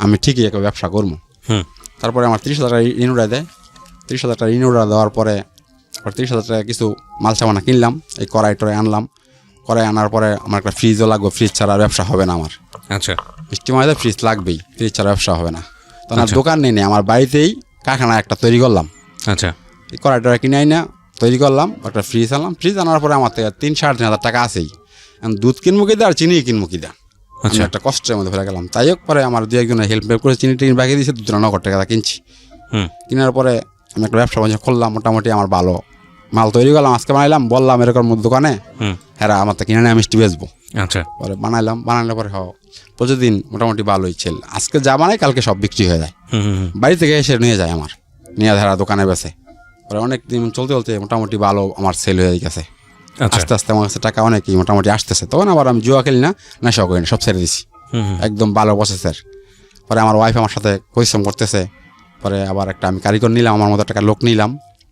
আমি ঠিকই একটা ব্যবসা করবো। তারপরে আমার 30,000 টাকা ঋণ উড়াই দেয়। 30,000 টাকা ঋণ উড়া দেওয়ার পরে 30,000 টাকা কিছু মাল সামানা কিনলাম, এই কড়াই টড়াই আনলাম। কড়াই আনার পরে আমার একটা ফ্রিজও লাগবে, ফ্রিজ ছাড়া ব্যবসা হবে না আমার। আচ্ছা, মিষ্টি ময়দা ফ্রিজ লাগবেই, ফ্রিজ ছাড়া ব্যবসা হবে না। তখন আর দোকান নেই, আমার বাড়িতেই কারখানা একটা তৈরি করলাম। আচ্ছা, এই কড়াই টড়াই কিনে আই না তৈরি করলাম, একটা ফ্রিজ আনলাম। ফ্রিজ আনার পরে আমার থেকে 3-3,500 টাকা আছেই। দুধ কিনবো কি দা আর চিনি কিনবো কি দা, আমি একটা কষ্টের মধ্যে ফেলে গেলাম। তাই হোক, পরে আমার 2-1জনের হেল্প করে চিনি টিনি বাকি দিয়েছে, 2 নগদ টাকা কিনছি। কেনার পরে আমি একটা ব্যবসা বাণিজ্য করলাম, মোটামুটি আমার ভালো মাল তৈরি করলাম। আজকে বানাইলাম, বললাম এরকম দোকানে, হ্যাঁ আমার তো কিনে নিয়ে মিষ্টি বেচবো। আচ্ছা, পরে বানাইলে পরে প্রতিদিন মোটামুটি ভালোই ছেল। আজকে যা বানাই কালকে সব বিক্রি হয়ে যায়, বাড়ি থেকে এসে নিয়ে যায় আমার, নিয়ে ধারা দোকানে বেছে। পরে অনেক দিন চলতে চলতে মোটামুটি ভালো আমার সেল হয়ে গেছে। আস্তে আস্তে আমার কাছে টাকা অনেকই মোটামুটি আসতেছে। তখন আবার আমি জুয়া খেলি না, নেশাও করি না, সব ছেড়ে দিছি, একদম ভালো প্রসেসের। পরে আমার ওয়াইফ আমার সাথে পরিশ্রম করতেছে। পরে আবার একটা আমি কারিগর নিলাম, আমার মতো টাকা লোক নিলাম,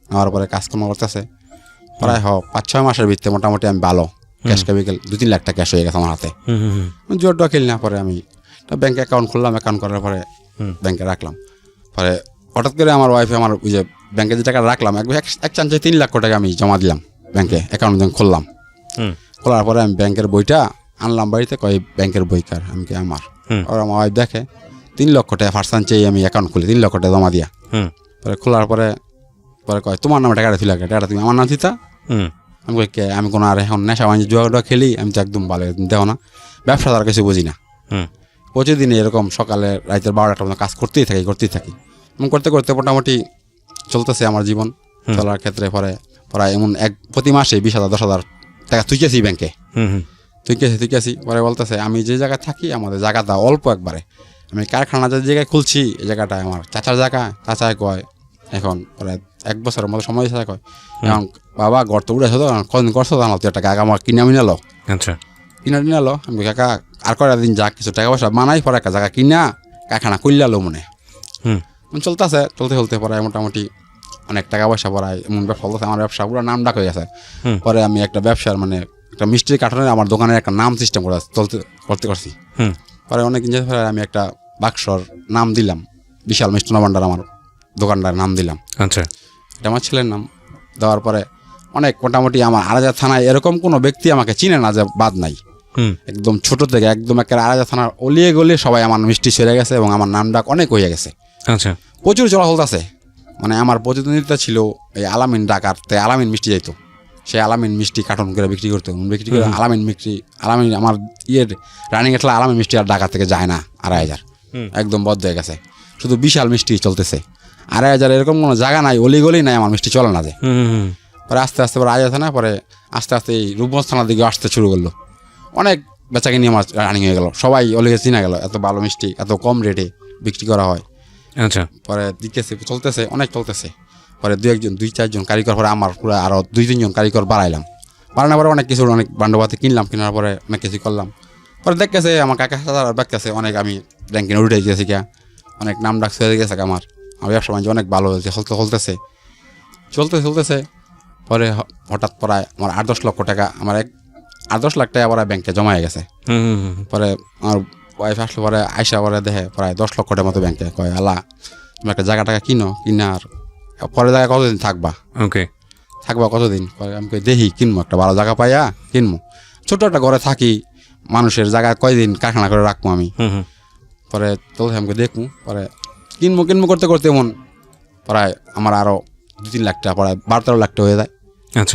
নেওয়ার পরে কাজকর্ম করতেছে। প্রায় 5-6 মাসের ভিতরে মোটামুটি আমি ভালো ক্যাশ ক্যাপিটাল 2-3 লাখ টাকা ক্যাশ হয়ে গেছে আমার হাতে। জুয়া টুয়া খেলি না। পরে আমি ব্যাংকে অ্যাকাউন্ট খুললাম, অ্যাকাউন্ট করার পরে ব্যাংকে রাখলাম। পরে হঠাৎ করে আমার ওয়াইফে আমার ওই যে ব্যাংকে যে টাকা রাখলাম এক চান্সে 3 লাখ টাকা আমি জমা দিলাম ব্যাংকে, অ্যাকাউন্ট যখন খুললাম। খোলার পরে আমি ব্যাংকের বইটা আনলাম বাড়িতে, কয় ব্যাংকের বই কার, আমি কি আমার। আর আমার ওয়াইফ দেখে 3 লক্ষ টাকা ফার্স্ট চান্সেই আমি অ্যাকাউন্ট খুলি, 3 লক্ষ টাকা জমা দিয়া। পরে খোলার পরে কয় তোমার নামে টাকাটা তুলে টাকাটা তুমি আমার নাম দিতা। আমি কই কে, আমি কোনো আর এখন নেশা বাণিজ্য জুয়া খেলি, আমি তো একদম ভালো দেখো না, ব্যবসা তার কিছু বুঝি না। প্রতিদিন এরকম সকালে রাতের 12টা পর্যন্ত কাজ করতেই থাকি এবং করতে করতে মোটামুটি চলতেছে আমার জীবন চলার ক্ষেত্রে। পরে প্রায় এমন প্রতি মাসে 20,000 10,000 টাকা তুইকেছি ব্যাংকে, তুইকেছি। পরে বলতেছে আমি যে জায়গায় থাকি আমাদের জায়গাটা অল্প একবারে, আমি কারখানা যে জায়গায় খুলছি এই জায়গাটা আমার চাচার জায়গা। চাচায় কয় এখন প্রায় 1 বছরের মতো সময় চাচা কয় এখন বাবা ঘর তো উঠেছো তো, কদিন করছো জানো তুই, টাকা আমার কিনে আমি নিলো। আচ্ছা, কিনে নিলো। আমি কাকা আর কয়টা দিন যাক, কিছু টাকা পয়সা মানাই, পরে একটা জায়গা কিনা কারখানা করলালো মনে চলতে পরে মোটামুটি অনেক টাকা পয়সা পড়ায় এমন ব্যবসা চলতেছে। আমার ব্যবসা পুরো নাম ডাক হয়ে গেছে। পরে আমি একটা ব্যবসার মানে একটা মিষ্টির কার্টনের আমার দোকানের একটা নাম সিস্টেম করতে করছি। পরে অনেক দিন পরে আমি একটা বাক্সর নাম দিলাম, বিশাল মিষ্টান্ন ভান্ডার আমার দোকানটার নাম দিলাম। আচ্ছা, এটা আমার ছেলের নাম দেওয়ার পরে অনেক মোটামুটি আমার আড়াজা থানায় এরকম কোনো ব্যক্তি আমাকে চিনে না যে বাদ নাই। একদম ছোট থেকে একদম একটা আড়াজা থানার অলিয়ে গলিয়ে সবাই আমার মিষ্টি ছেড়ে গেছে এবং আমার নাম ডাক অনেক হয়ে গেছে। আচ্ছা, প্রচুর চলাচল আছে। মানে আমার প্রতিদ্বন্দ্বিতা ছিল এই আলামিন ডাকার, তাই আলামিন মিষ্টি যাইতো, সে আলামিন মিষ্টি কার্টন করে বিক্রি করতো, আলামিন আমার রানিং এটলা আলামিন মিষ্টি আর ঢাকা থেকে যায় না 2,500, একদম বদ্ধ হয়ে গেছে। শুধু বিশাল মিষ্টি চলতেছে, 2,500 এরকম কোনো জায়গা নাই, অলিগলি নাই আমার মিষ্টি চলে না যে। পরে আস্তে আস্তে পরে আয়া থানা, পরে আস্তে আস্তে এই রূপগঞ্জ থানার দিকে আসতে শুরু করলো। অনেক বেচাকিনি আমার রানিং হয়ে গেল, সবাই অলিগে চিনা গেল, এত ভালো মিষ্টি এত কম রেটে বিক্রি করা হয়। আচ্ছা, পরে চলতেছে অনেক চলতেছে। পরে 2-4জন কারিগর, পরে আমার পুরো আরও 2-3জন কারিগর বাড়ানোর পরে অনেক কিছু অনেক বান্ডবাতে কিনলাম, কেনার পরে অনেক কিছু করলাম। পরে দেখতেছে আমার কাকা দেখতেছে অনেক আমি র্যাঙ্কিং উঠে গেছি, অনেক নাম ডাক হয়ে গেছে আমার ব্যবসা বাণিজ্য অনেক ভালো হয়েছে, চলতেছে। পরে হঠাৎ প্রায় আমার 8-10 লক্ষ টাকা, আমার 8-10 লাখ টাকা পরে ব্যাংকে জমা হয়ে গেছে। পরে আমার ওয়াইফ আসলে পরে আইসা পরে দেখে প্রায় 10 লক্ষ টাকার মতো ব্যাংকে। কয় আল্লাহ তুমি একটা জায়গা টাকা কিনার পরে জায়গা কতদিন থাকবা কতদিন? আমি কই দেখি কিনবো, একটা ভালো জায়গা পাইয়া কিনবো, ছোট একটা ঘরে থাকি, মানুষের জায়গা কয়দিন কারখানা করে রাখবো আমি। পরে চলছে আমাকে দেখবো, পরে কিনবো করতে করতে এমন প্রায় আমার আরো 2-3 লাখ টাকা, প্রায় 12-13 লাখ টাকা হয়ে যায়।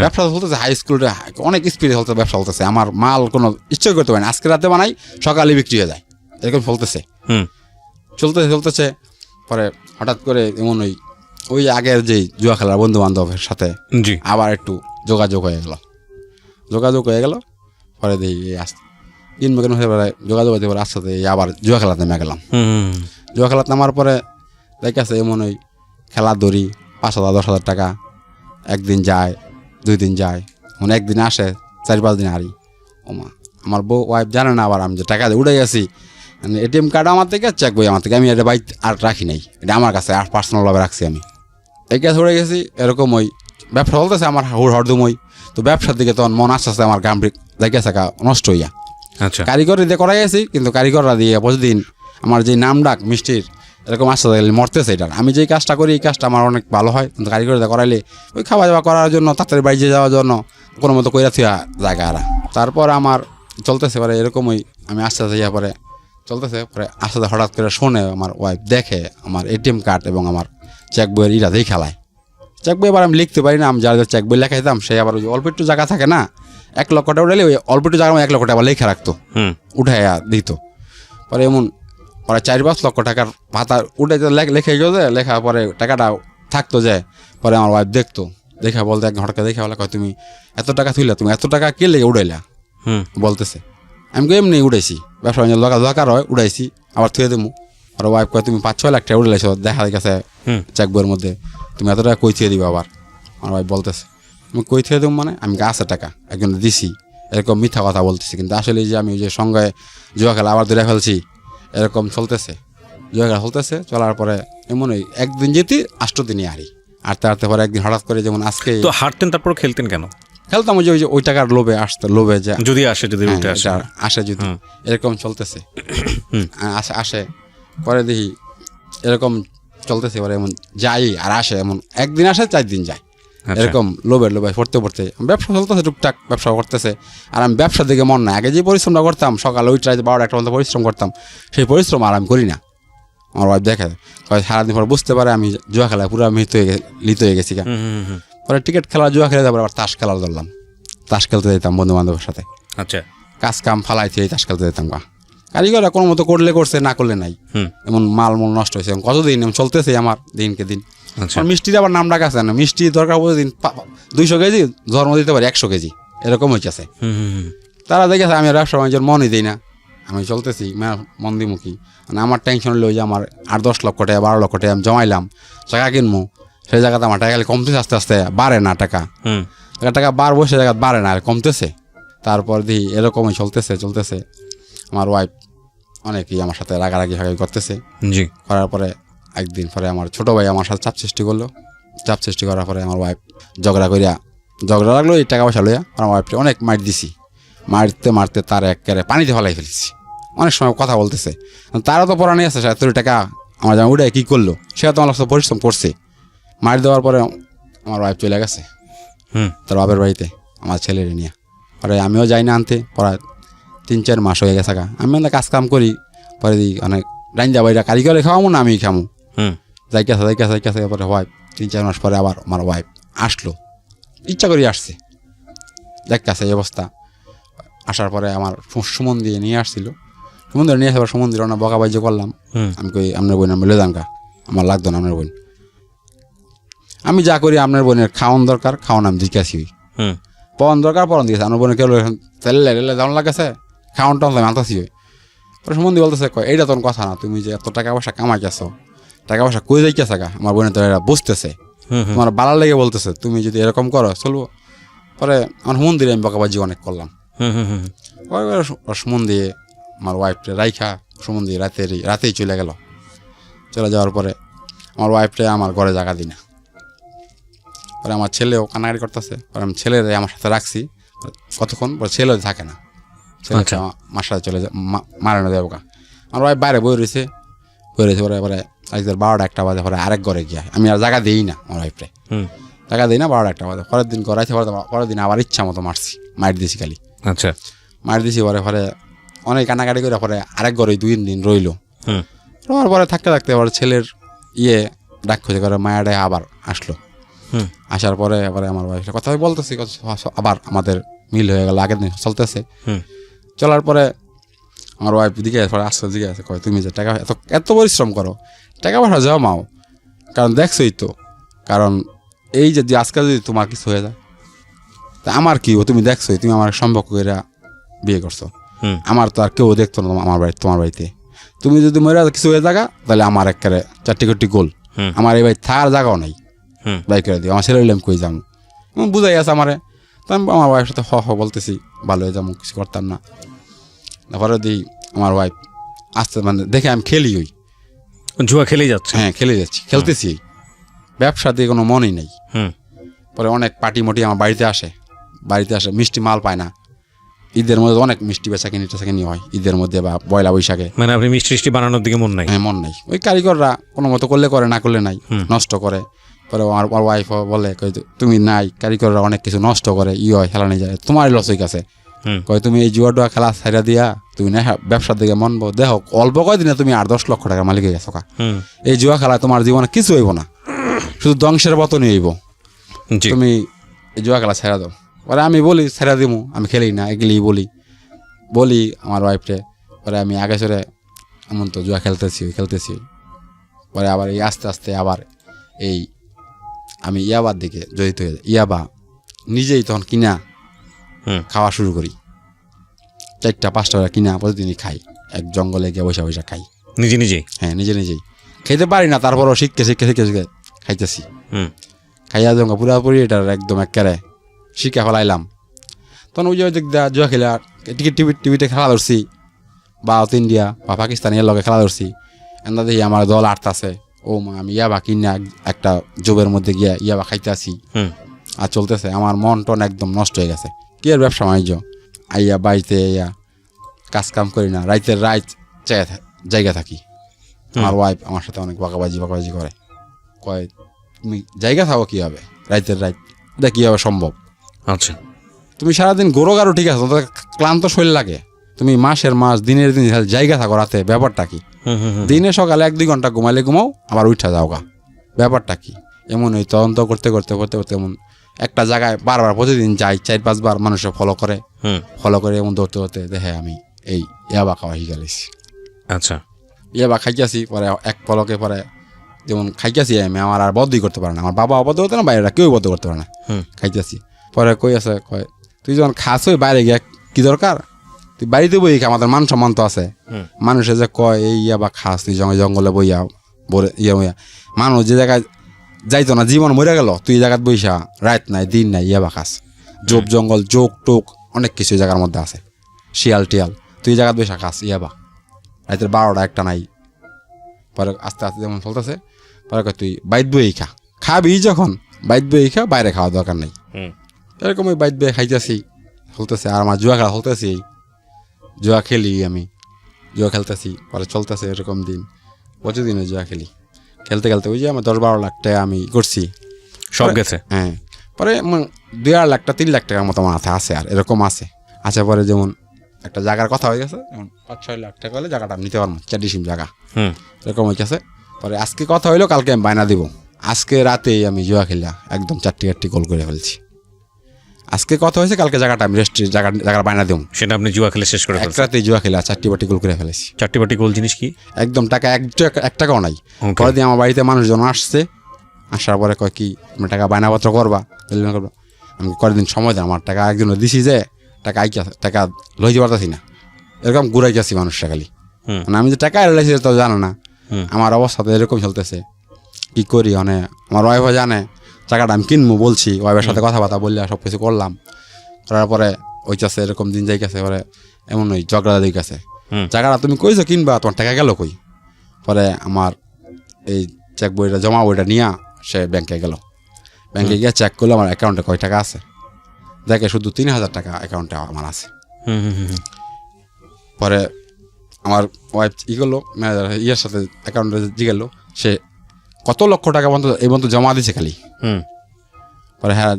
ব্যবসা চলতেছে হাই স্কুলে অনেক স্পিডে চলতে ব্যবসা চলতেছে। আমার মাল কোনো ইচ্ছা করতে পারে না, আজকে রাতে বানাই সকালে বিক্রি হয়ে যায়, এরকম চলতেছে। পরে হঠাৎ করে এমন ওই আগের যে জুয়া খেলার বন্ধু বান্ধবের সাথে আবার একটু যোগাযোগ হয়ে গেল। পরে দেখি কিনবো যোগাযোগ হতে পারে, আস্তে আস্তে আবার জুয়া খেলাতে নেমে গেলাম। জুয়া খেলাতে নামার পরে দেখেছে এমন খেলা ধরি 5,000 10,000 টাকা, একদিন যায় 2 দিন যায়, মানে একদিন আসে 4-5 দিন হারি। ওমা, আমার বউ ওয়াইফ জানে না আবার আমি যে টাকা উঠে গেছি, এটিএম কার্ড আমার থেকে, চেক বই আমার থেকে, আমি এটা বাইক আর রাখি নাই, এটা আমার কাছে আর পার্সোনালভাবে রাখছি আমি। এই কাজ উঠে গেছি, এরকম ব্যবসা চলতেছে আমার হরদম। তো ব্যবসার দিকে তখন মন আস্তে আস্তে আমার গাম্ভীর জায়গা থাকা নষ্ট হইয়া। আচ্ছা, কারিগর দিয়ে করা গেছি, কিন্তু কারিগররা দিয়ে প্রতিদিন আমার যে নাম ডাক মিষ্টির এরকম আসতে গেলে মরতেছে এটা। আমি যেই কাজটা করি এই কাজটা আমার অনেক ভালো হয়, কিন্তু কারিগরিটা করাইলে ওই খাওয়া দাওয়া করার জন্য তাড়াতাড়ি বাইরে যাওয়ার জন্য কোনো মতো কইরা থুয়া জায়গা আর। তারপর আমার চলতেছে পরে এরকমই আমি আস্তে আস্তে ইয়া পরে চলতেছে, পরে আস্তে আস্তে হঠাৎ করে শোনে আমার ওয়াইফ দেখে আমার এটিএম কার্ড এবং আমার চেক বইয়ের ইটা দিয়ে খেলায়। চেক বই আবার আমি লিখতে পারি না, আমি যার চেক বই লেখাইতাম সে আবার ওই অল্প একটু জায়গা থাকে না, 1 লক্ষ টাকা উঠাইলে ওই অল্প একটু জায়গা 1 লক্ষ টাকা লেখা রাখতো, উঠাইয়া দিত। পরে এমন পরে 4-5 লক্ষ টাকার ভাতা উঠে লেখে গেছে, লেখা পরে টাকাটা থাকতো যায়। পরে আমার ওয়াইফ দেখতো, দেখা বলতে এক ঘটকা দেখা বলে কয় তুমি এত টাকা তুইলা, তুমি এত টাকা কে লেগে উড়াইলা বলতেছে। আমি এমনি উড়াইছি, ব্যবসা বাণিজ্য দরকার হয় উড়াইছি, আবার থুয়ে দেবো। আর ওয়াইফ কয় তুমি 5-6 লাখ টাকা উড়াইছো, দেখা গেছে চেক বইয়ের মধ্যে, তুমি এত টাকা কই থুয়ে দিবা। আবার আমার ওয়াইফ বলতেছে আমি কই থুয়ে দেবো মানে আমি আছে টাকা একজন দিছি, এরকম মিথ্যা কথা বলতেছি। কিন্তু আসলে যে আমি ওই যে সঙ্গে জুয়া খেলা আবার ধরে ফেলছি, এরকম চলতেছে, জুয়া খেলা চলতেছে। চলার পরে এমন ওই একদিন যেতে 8 দিনই হারি, আটতে আটতে পরে একদিন হঠাৎ করে যেমন আজকে তো হারতেন, তারপর খেলতেন কেন? খেলতাম ওই যে ওই টাকার লোভে আসতে, লোভে যে যদি আসে, যদি আসে যদি এরকম চলতেছে আসে পরে দেখি এরকম চলতেছে। এবার এমন যাই আর আসে, এমন একদিন আসে 4 দিন যায়, এরকম লোভের লোভে পড়তে পড়তে ব্যবসা চলতেছে, টুকটাক ব্যবসা করতেছে। আর আমি ব্যবসার দিকে মন না, আগে যে পরিশ্রমটা করতাম সকালে 12-1 পর্যন্ত পরিশ্রম করতাম, সেই পরিশ্রম আর আমি করি না। আমার ওয়াইফ দেখে সারাদিন পর বুঝতে পারে আমি জুয়া খেলায় পুরো লিত হয়ে গেছি। পরে টিকিট খেলা জুয়া খেলে তারপরে আবার তাস খেলা ধরলাম, তাস খেলতে যেতাম বন্ধু বান্ধবের সাথে। আচ্ছা, কাজ কাম ফালাইতে তাস খেলতে যেতাম। কারিগর কোনো মতো করলে করছে, না করলে নাই। এমন মাল নষ্ট হয়েছে কতদিন এমন চলতেছে আমার দিনকে দিন। মিষ্টির আবার নাম ডাক আছে না, মিষ্টি দরকার প্রতিদিন 200 কেজি, জন্ম দিতে পারে 100 কেজি, এরকম হয়েছে। তারা দেখেছে আমি ব্যবসা বাণিজ্যের মনই দিই না, আমি চলতেছি মন্দিমুখী। মানে আমার টেনশন হলো যে আমার 8-10 লক্ষ টাকা 12 লক্ষ টাকা আমি জমাইলাম, টাকা কিনবো, সেই জায়গাতে আমার টাকা কমতেছে, আস্তে আস্তে বাড়ে না টাকা, টাকা বাড়বো সে জায়গায় বাড়ে না, কমতেছে। তারপর দেখি এরকমই চলতেছে। আমার ওয়াইফ অনেকেই আমার সাথে রাগারাগি করতেছে। করার পরে একদিন পরে আমার ছোট ভাই আমার সাথে চাপ সৃষ্টি করলো। চাপ সৃষ্টি করার পরে আমার ওয়াইফ ঝগড়া লাগলো এই টাকা পয়সা লইয়া। আমার ওয়াইফকে অনেক মার দিছি, মারতে তার একেবারে পানিতে ফেলাই ফেলেছি। অনেক সময় কথা বলতেছে, তারও তো পড়া নিয়ে আছে, এত টাকা আমার যেমন উঠে কী করলো, সেটা তো আমার সাথে পরিশ্রম করছে। মার দেওয়ার পরে আমার ওয়াইফ চলে গেছে তার বাপের বাড়িতে আমার ছেলের নিয়ে। পরে আমিও যাই না আনতে, পরে 3-4 মাস হয়ে গেছে। আমি কাজ কাম করি, পরে দিই অনেক রাইন্দা বাইরা কারিগরে খাওয়াবো না আমি খামো, যাইকাছে। পরে ওয়াইফ 3-4 মাস পরে আবার আমার ওয়াইফ আসলো, ইচ্ছা করি আসছে, দেখতেছে এই অবস্থা। আসার পরে আমার সুমন্দির নিয়ে আসছিল, সুমন্দির নিয়ে আসার সুমন্দির অনেক বকাবাজি করলাম। আমি কই আপনার বোন আমি লেদাঙ্কা, আমার লাগতো না আপনার বোন, আমি যা করি আপনার বোনের খাওয়ান দরকার খাওয়ান, আমি জিজ্ঞাসি পন দরকার পরন দিয়েছে, আমার বোনের কেউ তেলে দাম লাগেছে খাওয়ান টাউন আমি আনতেছি। পরে সুমন্দি বলতেছে এইটা তোর কথা না, তুমি যে এত টাকা পয়সা কামাই গেছো, টাকা পয়সা কই যাইতেছে আমার বোনের তো এরা বুঝতেছে, তোমার বালার লেগে বলতেছে, তুমি যদি এরকম করো চলবো। পরে আমার মন্দিরে আমি বকাবাজি অনেক করলাম। সুমন্দি আমার ওয়াইফটা রাইখা সুমন্দি রাতেই চলে গেল। চলে যাওয়ার পরে আমার ওয়াইফটা আমার ঘরে জায়গা দিই না। পরে আমার ছেলেও কান্নাকাটি করতেছে, পরে আমি ছেলের আমার সাথে রাখছি কতক্ষণ, পরে ছেলেও থাকে না, ছেলে মার সাথে চলে যায়, মারানো যাবো। আমার ওয়াইফ বাইরে বই রয়েছে পরে পরে 12টা বাজে পরে আরেক ঘরে গিয়া আমি আর জায়গা দিই না, আমার ওয়াইফরে জায়গা দিই না। 12টা বাজে পরের দিন গড়াইছে, পরের দিন আবার ইচ্ছা মতো মারছি, মার দিয়েছি খালি। আচ্ছা, মার দিয়েছি। পরে অনেক কান্নাকাটি করে পরে আরেক ঘরে 2 দিন রইলো। পরে থাকতে পরে ছেলের ডাক খুঁজে করে মায়াডায় আবার আসলো। আসার পরে এবারে আমার ওয়াইফের কথা বলতেছি, আবার আমাদের মিল হয়ে গেল, আগের দিন চলতেছে। চলার পরে আমার ওয়াইফ দিকে আসতে দিকে আছে, তুমি যে টাকা এত পরিশ্রম করো, টাকা পয়সা জমাও, কারণ দেখছোই তো, কারণ এই যে আজকে যদি তোমার কিছু হয়ে যায় তা আমার কি, তুমি দেখছোই, তুমি আমার সম্পর্ক করে বিয়ে করছো, আমার তো আর কেউ দেখতো না তোমার বাড়িতে, তুমি যদি মরে কিছু হয়ে থাকা তাহলে আমার একেবারে 4 কোটি গোল, আমার এই বাড়ি থাকার জায়গাও নাই, বাই করে দিই, আমার ছেলে আমি কই যাবো, বুঝাই আছে আমারে। তো আমি আমার ওয়াইফের সাথে বলতেছি ভালো হয়ে যাবো, কিছু করতাম না। তারপরে দিই আমার ওয়াইফ আসতে মানে দেখে আমি খেলি, ওই জুয়া খেলেই যাচ্ছে। হ্যাঁ খেলতেছি, ব্যবসা দিয়ে কোনো মনই নেই। পরে অনেক পার্টি মোটি আমার বাড়িতে আসে, মিষ্টি মাল পায় না, ঈদের মধ্যে অনেক মিষ্টি বেচাকিনি টেচাকিনি হয় ঈদের মধ্যে বা পয়লা বৈশাখে। মানে আপনি মিষ্টি বানানোর দিকে মন নাই? হ্যাঁ, মন নাই। ওই কারিগররা কোনো মতো করলে করে, না করলে নাই, নষ্ট করে। পরে আমার ওয়াইফ বলে কই তুমি নাই, কারিগররা অনেক কিছু নষ্ট করে, হয় খেলা নিয়ে যায়, তোমারই লস হয়ে গেছে। কয় তুমি এই জুয়া ডুয়া খেলা ছাইরা দিয়া তুমি না ব্যবসার দিকে মন দেখো, অল্প কয়দিনে তুমি 8-10 লক্ষ টাকার মালিক হয়ে গেছো। এই জুয়া খেলা তোমার জীবনে কিছু হইব না, শুধু ধ্বংসের পতনই হইব। তুমি এই জুয়া খেলা ছেড়া দাও। পরে আমি বলি ছেড়া দিমু, আমি খেলি না, এগুলি বলি আমার ওয়াইফরে। পরে আমি আগে চড়ে এমন তো জুয়া খেলতেছি। পরে আবার এই আস্তে আস্তে আবার এই আমি ইয়াবার দিকে জড়িত হয়ে যাই। ইয়াবা নিজেই তখন কিনা খাওয়া শুরু করি, 4-5 টাকা কিনা প্রতিদিনই খাই, এক জঙ্গলে গিয়ে বসে খাই নিজেই। হ্যাঁ, নিজেই খেতে পারি না, তারপরও শিখে খাইতেছি। খাইয়া জঙ্গা পুরাপুরি এটার একদম একেবারে শিখে ফেলাইলাম। তখন ওই যে জুয়া খেলে টিভিতে খেলা ধরছি, বা সাউথ ইন্ডিয়া বা পাকিস্তানের লগে খেলা ধরছি। এন্দা দেখি আমার দল আটতাছে, ও মা আমি ইয়াবা কিনা একটা জবের মধ্যে গিয়া ইয়াবা খাইতে আসি, আর চলতেছে। আমার মন টন একদম নষ্ট হয়ে গেছে। কি আর ব্যবসা বাণিজ্য, আইয়া বাড়িতে আইয়া কাজ কাম করি না, রাইতের রাত জায়গা থাকি। আমার ওয়াইফ আমার সাথে অনেক বাঁকাবাজি করে, কয় তুমি জায়গা থাকো কি হবে রাইতের রাত, এটা কি হবে সম্ভব? আচ্ছা, তুমি সারাদিন গোরো ঠিক আছে, ক্লান্ত শরীর লাগে, তুমি মাসের মাস দিনের দিন জায়গা থাকো রাতে, ব্যাপারটা কি? দিনে সকালে 1-2 ঘন্টা ঘুমাইলে ঘুমাও, আবার উঠা যাও গা, ব্যাপারটা কি? এমন ওই তদন্ত করতে এমন একটা জায়গায় বারবার প্রতিদিন যাই, 4-5 বার মানুষে ফলো করে এমন দৌড়তে দেখে আমি এই ইয়াবা খাওয়া শিখে গেছি। আচ্ছা, ইয়াবা খাইয়াছি। পরে এক পলকে পরে যেমন খাইয়াছি আমি, আমার আর বদ্ধই করতে পারে না, আমার বাবা অবদ্ধ করতে না, বাইরেটা কেউ বদ্ধ করতে পারে না, খাইতেছি। পরে কই আছে, কয় তুই যখন খাস ওই বাইরে গিয়া কি দরকার, তুই বাড়িতে বই খা, আমাদের মান সম্মান তো আছে। মানুষে যে কয় এই ইয়াবা খাস তুই জঙ্গলে বইয়া ইয়া মানুষ যে জায়গায় যাইতো না, জীবন মরে গেল, তুই এই জায়গায় বইসা রাত নাই দিন নাই ইয়াবা খাস। জোপ জঙ্গল জোক টোক অনেক কিছু জায়গার মধ্যে আছে, শিয়াল টিয়াল, তুই এই জায়গায় বইসা খাস ইয়াবা, রাতের 12টা 1টা নাই। পরে আস্তে আস্তে যেমন চলতেছে, পরে তুই বাইত বই খাবি, যখন বাইত বই খা, বাইরে খাওয়া দরকার নেই। এরকম ওই বাইত বই খাইতেছি, চলতেছে। আর আমার জুয়া খেলা চলতেছি, জুয়া খেলি আমি, জুয়া খেলতেছি। পরে চলতেছে এরকম দিন, প্রতিদিনে জুয়া খেলতে ওই যে আমার 10-12 লাখ টাকা আমি করছি, সব গেছে। হ্যাঁ, পরে 2-2.5 লাখ টাকা 3 লাখ টাকার মতো আমার হাতে আছে, আর এরকম আছে। আচ্ছা, পরে যেমন একটা জায়গার কথা হয়ে গেছে, যেমন 5-6 লাখ টাকা হলে জায়গাটা নিতে পারবো, 4 জায়গা এরকম হয়ে গেছে। পরে আজকে কথা হইলো, কালকে আমি বায়না দিব। আজকে রাতেই আমি জুয়া খেলা একদম 4টি গোল করে ফেলছি। আজকে কথা হয়েছে, কালকে জায়গাটা আমি জায়গার বায়না দেবো। সেটা আপনি জুয়া খেলে শেষ করে ফেলছেন? এক রাতেই জুয়া খেলা 4টি গোল করে ফেলেছি। 4টি গোল জিনিস কি? একদম টাকা 1 টাকাও নাই। পরে দিয়ে আমার বাড়িতে মানুষজন আসছে, আসার পরে কয় কি তুমি টাকা বায়নাপত্র করবা? আমি কয়েকদিন সময় দেয়, আমার টাকা একদিনও দিছি যে টাকা লইতে পারতেছি না, এরকম ঘুরাই যাচ্ছি মানুষটা খালি। মানে আমি যে টাকা এলাইছি তো জানো না, আমার অবস্থা তো এরকম চলতেছে। কি করি মানে আমার ওয়াইফও জানে টাকাটা আমি কিনবো, বলছি ওয়াইফের সাথে কথাবার্তা বললে সব কিছু করলাম। করার পরে ওই কাছে এরকম দিন যাই গেছে, পরে এমন ওই ঝগড়া দিক আছে, টাকাটা তুমি কইছো কিনবা, তোমার টাকা গেল কই? পরে আমার এই চেক বইটা জমা বইটা নিয়ে সে ব্যাংকে গেল, ব্যাংকে গিয়ে চেক করলো আমার অ্যাকাউন্টে কয় টাকা আছে, দেখে শুধু 3,000 টাকা অ্যাকাউন্টে আমার আছে। পরে আমার ওয়াইফ করলো, ম্যানেজার ইয়ের সাথে অ্যাকাউন্টে জিগেলো, সে কত লক্ষ টাকা এই পর্যন্ত জমা দিছে খালি। পরে হ্যাঁ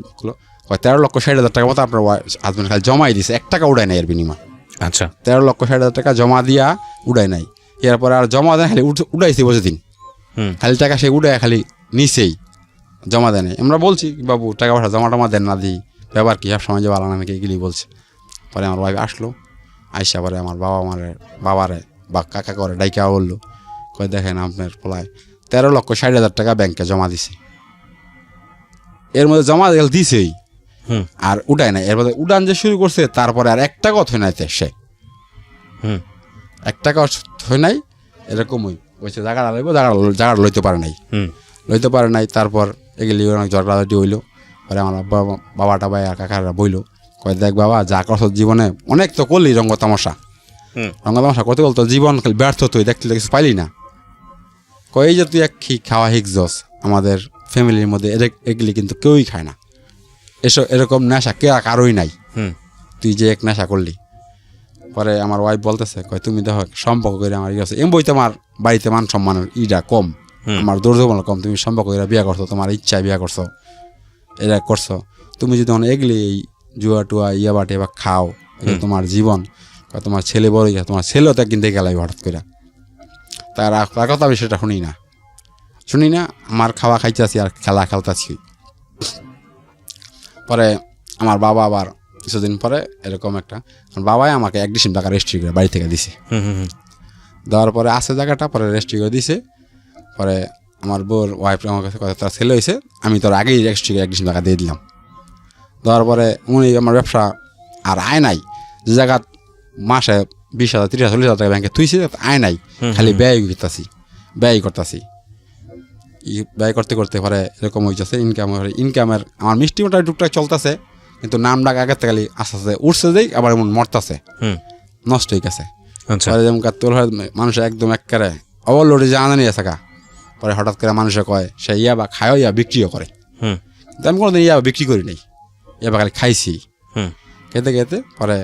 13,60,000 টাকা মতো আপনার হাজবেন্ড খালি জমাই দিছে, 1 টাকা উড়ায় নাই এর বিনিময়। আচ্ছা, 13,60,000 টাকা জমা দিয়া উড়ায় নাই, এরপরে আর জমা দেয় খালি উড়াইছে বসে খালি টাকা সে উড়ায় খালি নিচেই, জমা দেয় নাই। আমরা বলছি বাবু টাকা পয়সা জমা দেন না, দিই ব্যাপার কি, সব সময় যে ভালো নাকি এগুলি বলছে। পরে আমার ওয়াইফ আসলো, আইসা পরে আমার বাবারে বা কাকা করে ডাইকা বললো, কই দেখেন আপনার পোলায় 13,60,000 টাকা ব্যাংকে জমা দিছে, এর মধ্যে জমা দিছেই আর উঠায় নাই, এর মধ্যে উড়ান যে শুরু করছে, তারপরে আর 1 টাকাও থই নাই, সে 1 টাকাও থই নাই। এরকমই বলছে জায়গাটা লইব, জায়গাটা লইতে পারে নাই। তারপর এগুলি অনেক ঝগড়াঝাটি হইলো। পরে আমার বাবাটা ভাই আর কাকারা বইলো, কয় দেখ বাবা যা করছ জীবনে অনেক তো করলি রঙ্গ তামাশা করতে বলতো, জীবন ব্যর্থ, তুই দেখতে কিছু পাইলি না। কয় এই যে তুই খাওয়া শিখছস, আমাদের ফ্যামিলির মধ্যে এগুলি কিন্তু কেউই খায় না, এরকম নেশা কারোই নাই, তুই যে এক নেশা করলি। পরে আমার ওয়াইফ বলতেছে কয় তুমি দেখো সম্পর্ক করে আমার ইয়ে আছে এমবই তোমার বাড়িতে মান সম্মানের ইটা কম, আমার দৌড় কম, তুমি সম্পর্ক করে বিয়ে করছো, তোমার ইচ্ছায় বিয়ে করছো, এটা করছো, তুমি যদি এগলি এই জুয়া টুয়া ইয়া বাটে বা খাও, এটা তোমার জীবন, তোমার ছেলে বড় ইয়া, তোমার ছেলেও তো একদিন দেখে গেলাই হঠাৎ করে। তার কথা আমি সেটা শুনি না, আমার খাওয়া খাইতেছি আর খেলা খেলতেছি। পরে আমার বাবা আবার কিছুদিন পরে এরকম একটা, আমার বাবাই আমাকে 1 ডিসেম্বর টাকা রেজিস্ট্রি করে বাড়ি থেকে দিছে। দেওয়ার পরে আছে জায়গাটা, পরে রেজিস্ট্রি করে দিছে। পরে আমার বউর ওয়াইফ আমার কাছে কথা, তার ছেলে হয়েছে, আমি তোর আগেই রেজিস্ট্রি করে 1 ডিসেম্বর টাকা দিয়ে দিলাম। দেওয়ার পরে উনি আমার ব্যবসা আর আয় নাই, যে জায়গা মাসে 20,000 30,000 40,000 টাকা ব্যাংকে তুইছি, আয় নাই, খালি ব্যয় করতেছি। ব্যয় করতে করতে পরে এরকম হয়েছে ইনকামের আমার মিষ্টি মোটা টুকটাক চলতেছে, কিন্তু নাম ডাক আগের থেকে খালি আস্তে আস্তে উঠছে যাই, আবার এমন মরতেছে, নষ্ট হয়ে গেছে। যেমন তোর মানুষ একদম একেবারে ওভারলোডে জানানি আছে গা। পরে হঠাৎ করে মানুষে কয় সে ইয়াবা খায়ও ইয়া বিক্রিও করে, আমি কোনোদিন ইয়াবা বিক্রি করি নাই, ইয়াবা খালি খাইছি। খেতে খেতে পরে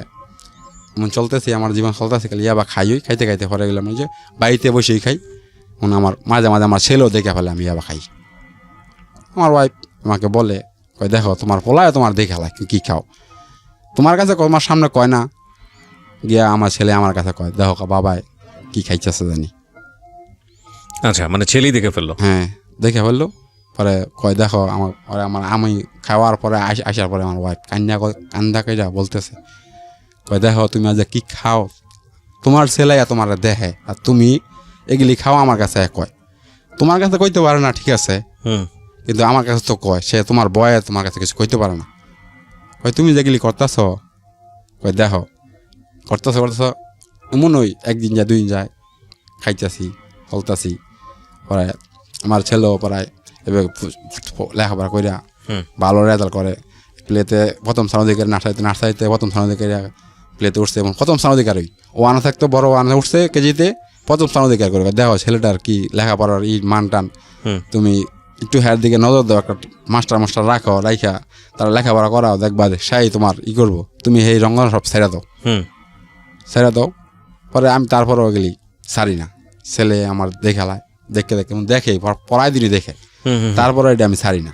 এমন চলতেছি, আমার জীবন চলতেছে, খালি ইয়াবা খাইতে খাইতে পরে গেলাম যে বাড়িতে বসেই খাই। আমার মাঝে মাঝে আমার ছেলেও দেখে ফেলে আমি ইয়াবা খাই। আমার ওয়াইফ আমাকে বলে কয় দেখো তোমার পোলায় তোমার দেখে ফেলা কি খাও, তোমার কাছে তোমার সামনে কয় না, গিয়া আমার ছেলে আমার কাছে কয় দেখো বাবাই কি খাইতেছে জানি। আচ্ছা, মানে ছেলেই দেখে ফেললো? হ্যাঁ, দেখে ফেললো। পরে কয় দেখো আমার আমি খাওয়ার পরে আসার পরে আমার ওয়াইফ কান্দা কইরা বলতেছে কয় দেখো তুমি আজ কি খাও, তোমার ছেলে তোমার দেখে, আর তুমি এগুলি খাও আমার কাছে কয়। তোমার কাছে কইতে পারে না ঠিক আছে, কিন্তু আমার কাছে তো কয়, সে তোমার বয়ে তোমার কাছে কিছু কইতে পারে না। কয় তুমি যেগুলি করতেছ, কয় দেখো করতেছ এমন ওই একদিন যায় 2 দিন যায় খাইতেছি চলতেছি। পরে আমার ছেলেও পড়ায় এবার লেখাপড়া কইরা ভালো রেজাল্ট করে, প্লেতে প্রথম স্থানাধিকারী, নার্সারিতে প্রথম স্থানাধিকারী প্লেতে উঠছে, এবং প্রথম স্থানাধিকারী ও আনা থাকতো, বড় আনা উঠছে কেজিতে প্রথম স্থানাধিকার করে। দেখো ছেলেটার কি লেখাপড়ার মান টান, তুমি একটু হ্যার দিকে নজর দাও, একটা মাস্টার রাখা তারা লেখাপড়া করাও, দেখবা সাই তোমার করবো, তুমি এই রঙ্গন সব ছেড়ে দাও। পরে আমি তারপরেও গেলি সারি না, ছেলে আমার দেখে পড়াই দিনই দেখে, তারপরে এটা আমি ছাড়ি না।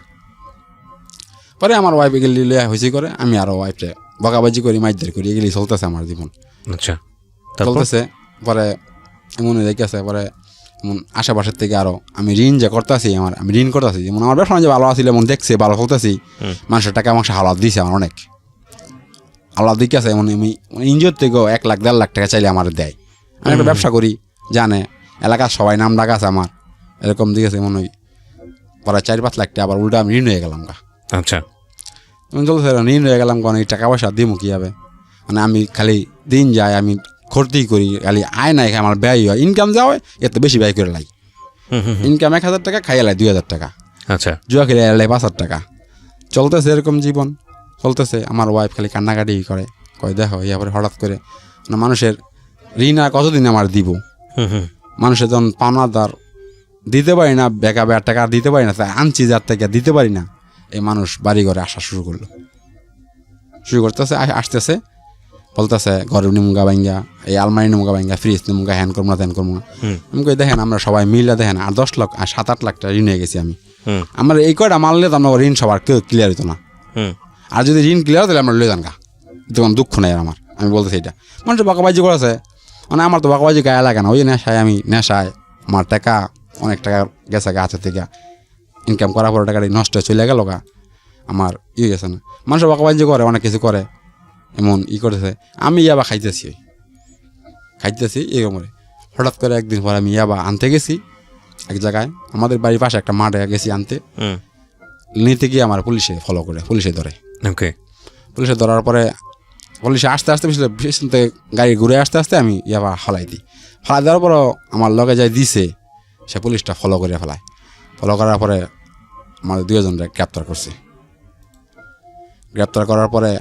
পরে আমার ওয়াইফ এগুলি হয়েছে করে, আমি আরো ওয়াইফে বকাবাজি করি, মাইদার করি, এগুলি চলতেছে আমার জীবন। আচ্ছা, চলতেছে। পরে এমন দেখেছে, পরে এমন আশেপাশের থেকে আরো আমি ঋণ করতেছি, যেমন আমার ব্যবসা যে ভালো আছিল, এমন দেখছে ভালো চলতেছি, মানুষের টাকা আমার হালাত দিয়েছে, আমার অনেক হালাত দিকেছে। এমন আমি ইনজিওর থেকেও 1 লাখ 1.5 লাখ টাকা চাইলে আমার দেয়। আমি একটা ব্যবসা করি, জানে এলাকার সবাই নাম ডাক আছে আমার, এরকম দিকেছে এমন ওই পরে 4-5 লাখ টাকা আবার উল্টা আমি ঋণ হয়ে গেলাম গা। আচ্ছা, এমন চলতেছে, ঋণ হয়ে গেলাম কারণ এই টাকা পয়সা দিমু কি হবে, মানে আমি খালি দিন যায়, আমি ক্ষতি করি, খালি আয় নাই, আমার ব্যয় হয়, ইনকাম যা হয় এত বেশি ব্যয় করে লাই। ইনকাম 1,000 টাকা, খাইয়ে লাই 2,000 টাকা। আচ্ছা, জুয়া খেলে লাই 5,000 টাকা। চলতেছে এরকম জীবন চলতেছে। আমার ওয়াইফ খালি কান্নাকাটি করে, কয় দেখো ইয়ারপরে হঠাৎ করে মানুষের ঋণ আর কতদিন আমার দিব, মানুষের যখন পাওনাদার দিতে পারি না, বেকা টাকা দিতে পারি না, তাই আনছি যার থেকে দিতে পারি না, এই মানুষ বাড়ি ঘরে আসা শুরু করতেছে, আসতেছে বলতেছে ঘরের নিমুগা ভাঙ্গা, এই আলমারি নিমুগা ভাঙ্গা, ফ্রিজ নিমুগা, হ্যান করবো না ত্যান করবো না। আমি কই দেখেন আমরা সবাই মিলে দেখেন আর 10 লাখ আর 7-8 লাখ টাকা ঋণ হয়ে গেছি আমি। আমার এই কয়টা মারলে তো আমার ঋণ সবার কেউ ক্লিয়ার হতো না, আর যদি ঋণ ক্লিয়ার তাহলে আমরা লয়ে যান গা, তখন দুঃখ নেই আমার। আমি বলতেছি এটা মানুষের বাঁকাবাজি করেছে, মানে আমার তো বাঁকাবাজি গায়ে লাগে না, ওই নেশায় আমার টাকা অনেক টাকা গেছে গা হাতের থেকে, ইনকাম করার পরে টাকাটি নষ্ট চলে গেল গা, আমার গেছে না। মানুষের বাঁকাবাজি করে, অনেক কিছু করে, এমন করেছে। আমি ইয়াবা খাইতেছি এরকম করে। হঠাৎ করে একদিন পরে আমি ইয়াবা আনতে গেছি এক জায়গায়, আমাদের বাড়ির পাশে একটা মাঠে গেছি আনতে, নিতে গিয়ে আমার পুলিশে ধরে। পুলিশে ধরার পরে পুলিশে আসতে পিছন থেকে গাড়ি ঘুরে আসতে আমি ইয়াবা ফলাই দেওয়ার পরও আমার লগে যাই দিছে, সে পুলিশটা ফলো করার পরে আমাদের 2 জনকে গ্রেপ্তার করছে। গ্রেপ্তার করার পরে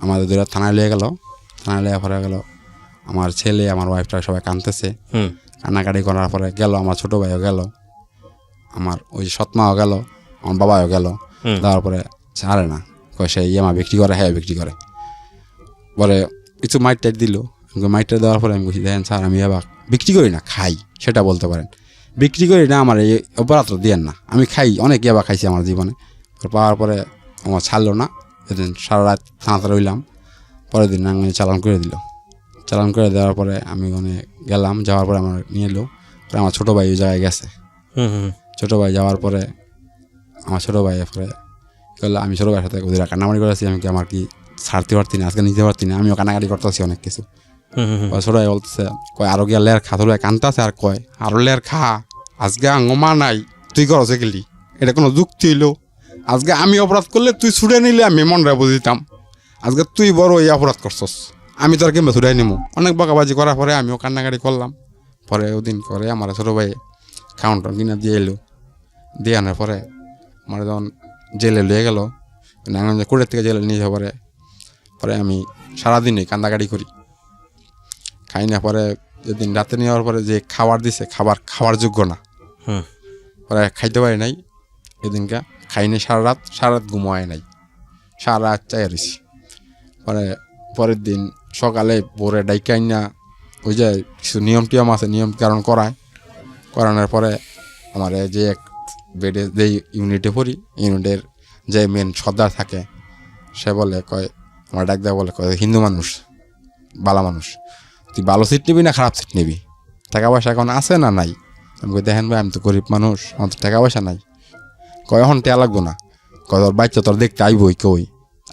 আমাদের 2 থানায় লিয়ে গেল। আমার ছেলে, আমার ওয়াইফটা সবাই কাঁদতেছে, কান্নাকাটি করার পরে গেল, আমার ছোটো ভাইও গেল, আমার ওই সৎমাও গেল, আমার বাবাও গেল। দেওয়ার পরে ছাড়ে না, সে বিক্রি করে, বিক্রি করে। পরে কিছু মাইট টাইট দিল, মাইটটা দেওয়ার পরে আমি বলছি দেখেন স্যার আমি ইয়াবা বিক্রি করি না, খাই, সেটা বলতে পারেন। বিক্রি করি না, আমার এই অপরাধ দিয়েন না, আমি খাই, অনেক ইয়াবা খাইছি আমার জীবনে। পাওয়ার পরে আমার ছাড়লো না, এদিন সারা রাত থানাতে রইলাম। পরের দিন নাঙ্গনি চালান করে দিল। চালান করে দেওয়ার পরে আমি ওখানে গেলাম, যাওয়ার পরে আমার নিয়ে এলো। পরে আমার ছোটো ভাই ওই জায়গায় গেছে। ছোটো ভাই যাওয়ার পরে আমার ছোটো ভাই পরে বললো, আমি ছোটো ভাইয়ের সাথে ওদের কান্নাকাটি করেছি, আমি কি আমার কি ছাড়তে পারতি না, আজকে নিতে পারতি না, আমিও কান্নাকাটি করতেছি অনেক কিছু। ছোটো ভাই বলতেছে কয় আরো গিয়া লেয়ার খা, ছোটো ভাই কানতেছে আর কয় আরো লেয়ার খা, আজকে আঙ্গমা নাই, তুই করছে গেলি, এটা কোনো যুক্তি হইলো? আজকে আমি অপরাধ করলে তুই ছুটে নিলে আমি মনটা বুঝিতাম, আজকে তুই বড় এই অপরাধ করছস, আমি তোর কিংবা ছুটাই নিমু। অনেক বকাবাজি করার পরে আমিও কান্নাকাটি করলাম। পরে ওদিন করে আমার ছোটো ভাই কাউন্টার কিনা দিয়ে এলো, দিয়ে আনার পরে আমার যখন জেলে লিয়ে গেল, কোর্টের থেকে জেলে নিয়ে যাওয়ার পরে পরে আমি সারাদিনই কান্দাকাটি করি, খাই না। পরে যেদিন রাতে নেওয়ার পরে যে খাবার দিছে, খাওয়ার যোগ্য না, পরে খাইতে পারি নাই। এদিনকে খাইনি সারা রাত ঘুমোয় নাই, সারা রাত চাই রয়েছি। পরের দিন সকালে ভোরে ডাইকাই না, ওই যে কিছু নিয়ম টিয়ম আছে, নিয়ম কারণ করানোর পরে আমার যে এক বেডে যে ইউনিটে পড়ি, ইউনিটের যে মেন সর্দার থাকে, সে বলে কয় আমার ডাক দেওয়া বলে কয় হিন্দু মানুষ, ভালো মানুষ, তুই ভালো সিট নিবি না খারাপ সিট নিবি, টাকা পয়সা এখন আছে না নাই? আমি কই দেখেন ভাই আমি তো গরিব মানুষ, আমার তো টাকা পয়সা নাই। কয় এখন টেয়া লাগবো না, কয় তোর বাচ্চা তোর দেখতে আইবই, কই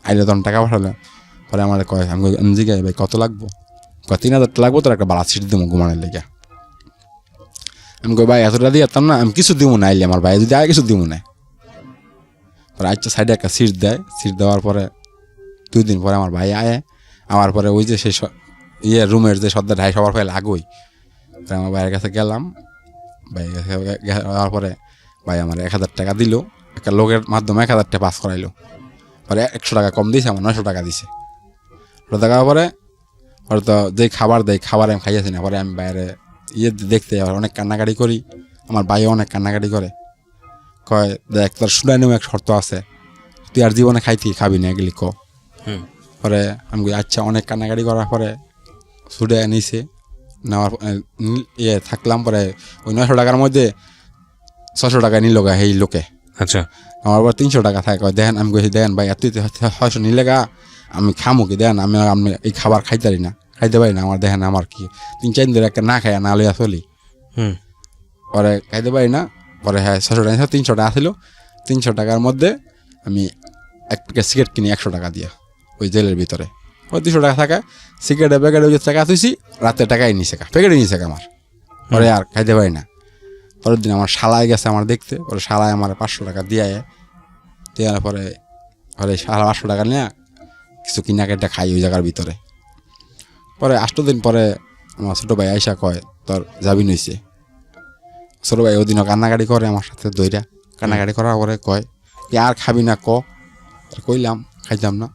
আইলে তখন টাকা পাঠালে। পরে আমার কয় আমি জিজ্ঞাসা ভাই কত লাগবো, কয় 3000 লাগবো, তোর একটা ভালো সিট দিব ঘুমানোর লেগে। আমি কই ভাই এতটা দিয়ে যেতাম না, আমি কিছু দিব না, আইলে আমার ভাই যদি আয় কিছু দিব না। পরে আচ্ছা সাইডে একটা সিট দেয়, সিট দেওয়ার পরে 2 দিন পরে আমার ভাই আয়, আমার পরে ওই যে সেই রুমের যে সর্দার ঢাই সবার ফেলে আগোই, আমার ভাইয়ের কাছে গেলাম। ভাইয়ের কাছে যাওয়ার পরে ভাই আমার 1000 টাকা দিল, একটা লোকের মাধ্যমে 1000 টাকা পাস করাইলো। পরে 100 টাকা কম দিয়েছে, আমার 900 টাকা দিছে। 900 টাকার পরে তো যে খাবার দেয়, খাবার আমি খাইয়াছি না। পরে আমি বাইরে দেখতে অনেক কান্নাকাটি করি, আমার ভাইও অনেক কান্নাকাটি করে, কয় দেখ তোর শুনানিও এক শর্ত আছে, তুই আর জীবনে খাবি না এগুলি ক। পরে আমি আচ্ছা, অনেক কান্নাকাটি করার পরে ছুটে নিছে, নেওয়ার থাকলাম। পরে ওই 900 টাকার মধ্যে 600 টাকা নিল গা সেই লোকে। আচ্ছা, আমার পর 300 টাকা থাকে। দেখেন আমি কইছি দেখেন ভাই তুই 600 নিলে গা, আমি খামো কি, দেখেন আমি এই খাবার খাইতে পারি না, আমার দেখেন আমার কি 3-4 দিন ধরে একটা না খাই না লইয়া চলি, পরে খাইতে পারি না। পরে হ্যাঁ 600 টাকা 300 টাকা ছিল, 300 টাকার মধ্যে আমি এক প্যাকেট সিগারেট কিনি 100 টাকা দিয়া ওই জেলের ভিতরে। ওই 200 টাকা থাকা সিগারেটের প্যাকেটে ওই টাকা তুইছি, রাতে টাকাই নিছে প্যাকেটে নিছে আমার। পরে আর খাইতে পারি না। পরের দিন আমার শালায় গেছে আমার দেখতে, পরে শালায় আমার 500 টাকা দেওয়ার পরে শালা 500 টাকা নিয়ে কিছু কিনাকাটা খাই ওই জায়গার ভিতরে। পরে 8 দিন পরে আমার ছোটো ভাই আইসা কয় তোর যাবি নইছে। ছোটো ভাই ওদিনও কান্নাকাটি করে আমার সাথে দইরা, কান্নাকাটি করার পরে কয় আর খাবি না ক, কইলাম খাইতাম না।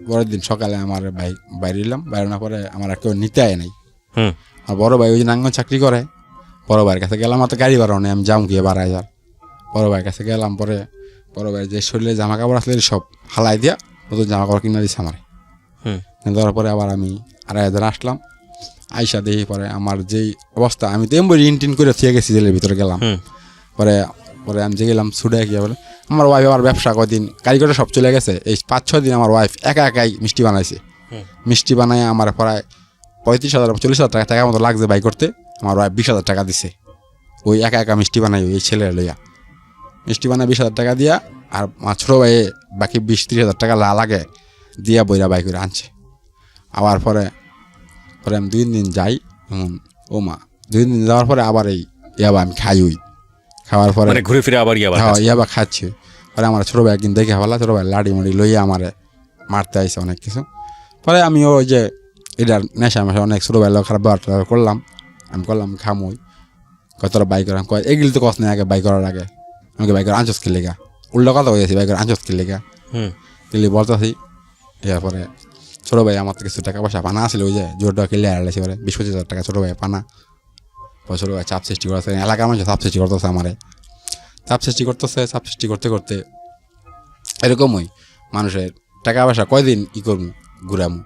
পরের দিন সকালে আমার ভাই বাইরে এলাম, বাইরানোর পরে আমার আর কেউ নিতে আয় নাই। আর বড় ভাই ওই যে নাঙ্গন চাকরি করে, বড় ভাইয়ের কাছে গেলাম, আর তো গাড়ি ভাড়াও নেই, আমি যাম গিয়ে 12,000। বড় ভাইয়ের কাছে গেলাম, পরে বড় ভাই যে শরীরে জামা কাপড় আসলে সব হালাই দিয়া নতুন জামা কাপড় কিনে দিচ্ছে আমার। দেওয়ার পরে আবার আমি 2,500 আসলাম, আইসা দেখি পরে আমার যেই অবস্থা, আমি তো এমবই ইনটিন করে থিয়ে গেছি জেলের ভিতরে গেলাম। পরে আমি যে গেলাম ছুটে গিয়ে বলে আমার ওয়াইফ আবার ব্যবসা কয়দিন কারিগরে সব চলে গেছে, এই 5-6 দিন আমার ওয়াইফ একাই মিষ্টি বানাইছে। মিষ্টি বানায় আমার প্রায় 35,000-40,000 টাকা মতো লাগছে বাই করতে, আমার ওয়াইফ 20,000 টাকা দিছে ওই একা মিষ্টি বানাই ওই ছেলের লইয়া। মিষ্টি বানায় 20,000 টাকা দিয়া, আর আমার ছোটো ভাই বাকি 20-30,000 টাকা লাগে দিয়া বইরা বাই করে আনছে। আবার পরে আমি 2 দিন যাই, ও মা 2 দিন যাওয়ার পরে আবার এই ইয়াবা আমি খাই, ওই খাওয়ার পরে ঘুরে ফিরে আবার ইয়াবা খাচ্ছি। পরে আমার ছোটো ভাই একদিন দেখে ভালো, ছোটো ভাই লাড়ি মাড়ি লইয়া আমারে মারতে আইসে অনেক কিছু। পরে আমি ওই যে এটার নেশা মেশা অনেক ছোটো ভাই খারাপ ব্যবহার করলাম, আমি খামই। কতটা বাই করাম কয় এগুলি তো কষ্ট নেই, আগে বাই করার আগে আমাকে বাই করে আঞ্চস খেলে গা, উল্টো কথা হয়েছি বাই করে আঞ্চস খেলে গা খেলি বলতেছি। এরপরে ছোটো ভাই আমার কিছু টাকা পয়সা পানা আসলে ওই যে জোরটা খেলে হারাইছি, পরে 20-25,000 টাকা ছোটো ভাই পানা। ছোটো ভাই চাপ সৃষ্টি করতেছে, এলাকার মানুষ চাপ সৃষ্টি করতেছে আমারে, চাপ সৃষ্টি করতে করতে এরকমই মানুষের টাকা পয়সা কয়দিন করবো ঘুরামু,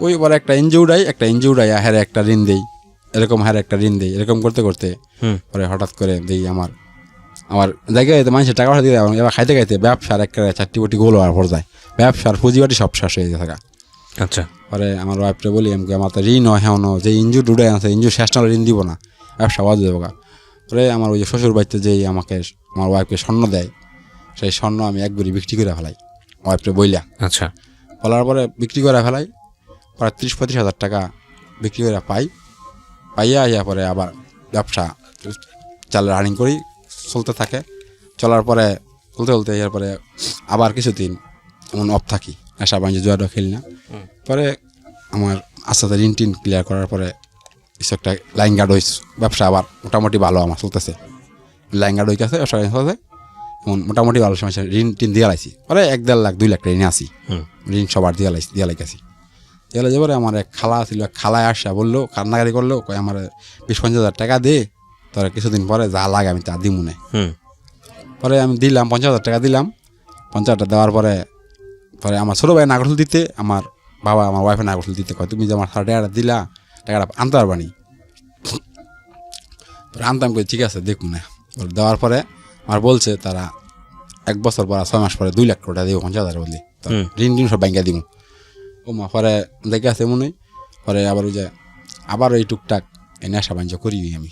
ওই পরে একটা এনজিও উড়াই হ্যারে একটা ঋণ দেই, এরকম হ্যারে একটা ঋণ দেই, এরকম করতে করতে পরে হঠাৎ করে দেই আমার জায়গায় মানুষের টাকা পয়সা দিয়ে এবার খাইতে খাইতে ব্যবসার একটা 4টি গোল হওয়ার পর যায়, ব্যবসার পুঁজিবাটি সব শেষ হয়ে থাকা। আচ্ছা, পরে আমার ওয়াইফটা বলি আমাকে আমার তো ঋণ হয় হ্যাঁ যে ইঞ্জুর উড়াই আছে, ইঞ্জুর শেষ না ঋণ দিব না, ব্যবসা বাদ দেবো। পরে আমার ওই যে শ্বশুর বাড়িতে যেই আমাকে আমার ওয়াইফকে স্বর্ণ দেয়, সেই স্বর্ণ আমি এক বুড়ি বিক্রি করে ফেলাই ওয়াইফটা বইলা। আচ্ছা, বলার পরে বিক্রি করে ফেলাই, প্রায় 30-35 হাজার টাকা বিক্রি করে পাইয়া পরে আবার ব্যবসা চালে রানিং করি, চলতে থাকে। চলার পরে চলতে এরপরে আবার কিছুদিন এমন অফ থাকি, নেশা বাণিজ্য জুয়াটা খেলি না। পরে আমার আস্তে আস্তে ঋণ টিন ক্লিয়ার করার পরে কিছু একটা লাইন গার্ড হয়েছে, ব্যবসা আবার মোটামুটি ভালো আমার চলতেছে। লাইন গার্ড হয়ে গেছে, ব্যবসা চলতেছে এমন মোটামুটি ভালো সময় ঋণ টিন দিয়ে লাইছি। পরে 1-1.5 লাখ 2 লাখ টাকা ঋণে আসি, ঋণ সবার দিয়ে লাইছি। এলে যাবার আমার এক খালা ছিল, খালায় আসা বললো, কান্নাকারি করলো, কয় আমার 20-25 হাজার টাকা দে, তোরা কিছুদিন পরে যা লাগে আমি তা দিই মনে। পরে আমি দিলাম 50 হাজার টাকা দিলাম। 50 হাজার দেওয়ার পরে আমার ছোটো ভাই নাগরসুল দিতে, আমার বাবা আমার ওয়াইফের নাগরসুল দিতে কয় তুমি যে আমার টাকাটা দিলা, টাকাটা আনতে পারবা নি? পরে আনতাম কই ঠিক আছে দেখুন না। দেওয়ার পরে আমার বলছে তারা 1 বছর পর 6 মাস পরে 2 লাখ টাকা দিব, 50 হাজার বললি ঋণ সব ব্যাংকে দিব। ও মা পরে দেখে আছে মনে হয়। পরে আবার ওই যে আবার ওই টুকটাক এই নেশা বাণিজ্য করি আমি,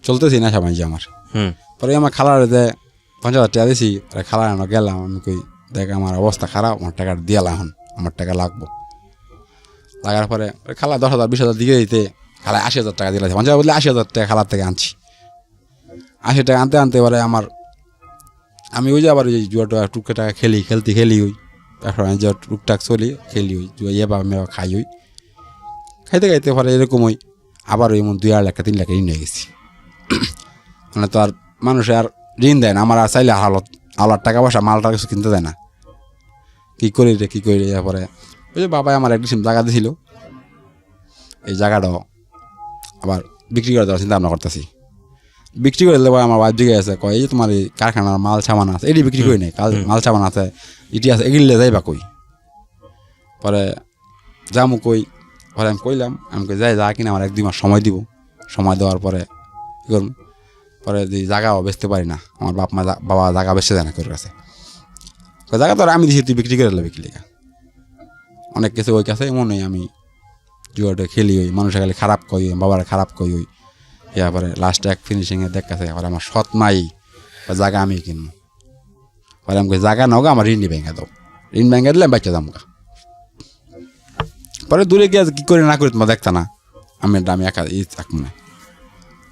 চলতেছি নেশা বাণিজ্য আমার। পরে আমার খালার যে 50 হাজার টাকা দিয়েছি, খালার আমরা গেলাম, আমি কই দেখ আমার অবস্থা খারাপ, আমার টাকাটা দিয়ে এখন আমার টাকা লাগবো। লাগার পরে খালা 10 হাজার 20 হাজার দিকে দিতে খালায় 80 হাজার টাকা দিয়ে 50 বললে 80 হাজার টাকা খালার থেকে আনছি। 80 টাকা আনতে পরে আমি ওই যে আবার ওই জুয়াটা টুকটা টাকা খেলি ওই ব্যবসা বাণিজ্য টুকটাক চলি, খেলি ওই জুয়া ইয়ে বা মেয়ে খাই ওই খাইতে পরে এরকম ওই আবার ওই 2-2.5 লাখ 3 লাখ ঋণ হয়ে গেছি। মানে তো আর মানুষে আর ঋণ দেয় না, আমার আর চাইলে আলার টাকা পয়সা মালটা কিছু কিনতে দেয় না। কী করি পরে ওই যে বাবাই আমার একদিন জায়গা দিয়েছিল, এই জায়গাটাও আবার বিক্রি করে দেওয়ার চিন্তা ভাবনা করতেছি। বিক্রি করে দেবো আমার ওয়াইফ দিকে আছে, কয় এই যে তোমার এই কারখানার মাল সামান আছে, এটি বিক্রি করি নাই, মাল সামান আছে এটি আছে, এগুলো যাইবা কই? পরে যামু কই? পরে আমি কইলাম, আমি কই যাই যা কিনা আমার 1-2 মাস সময় দিব, সময় দেওয়ার পরে কী করুন। পরে যে জায়গাও বেচতে পারি না, আমার বাবা জায়গা বেচতে যায় না তোর কাছে, জায়গা তো আমি দিছি তুই বিক্রি করে দিলে বিক্রি লেখা অনেক কিছু ওই কাছে এমন আমি জুয়াটা খেলি ওই মানুষের খালি খারাপ কই, বাবার খারাপ কই ওই পরে লাস্ট এক ফিনিশিংয়ে দেখাছে পরে আমার সৎ মাই জায়গা আমি কিনবো। পরে আমাকে জায়গা নাও আমার ঋণ ভেঙে দাও, ঋণ ভেঙে দিলে আমি বাচ্চা দামগা। পরে দূরে গিয়ে কী করে না করি তোমার দেখতা না, আমি একা মনে।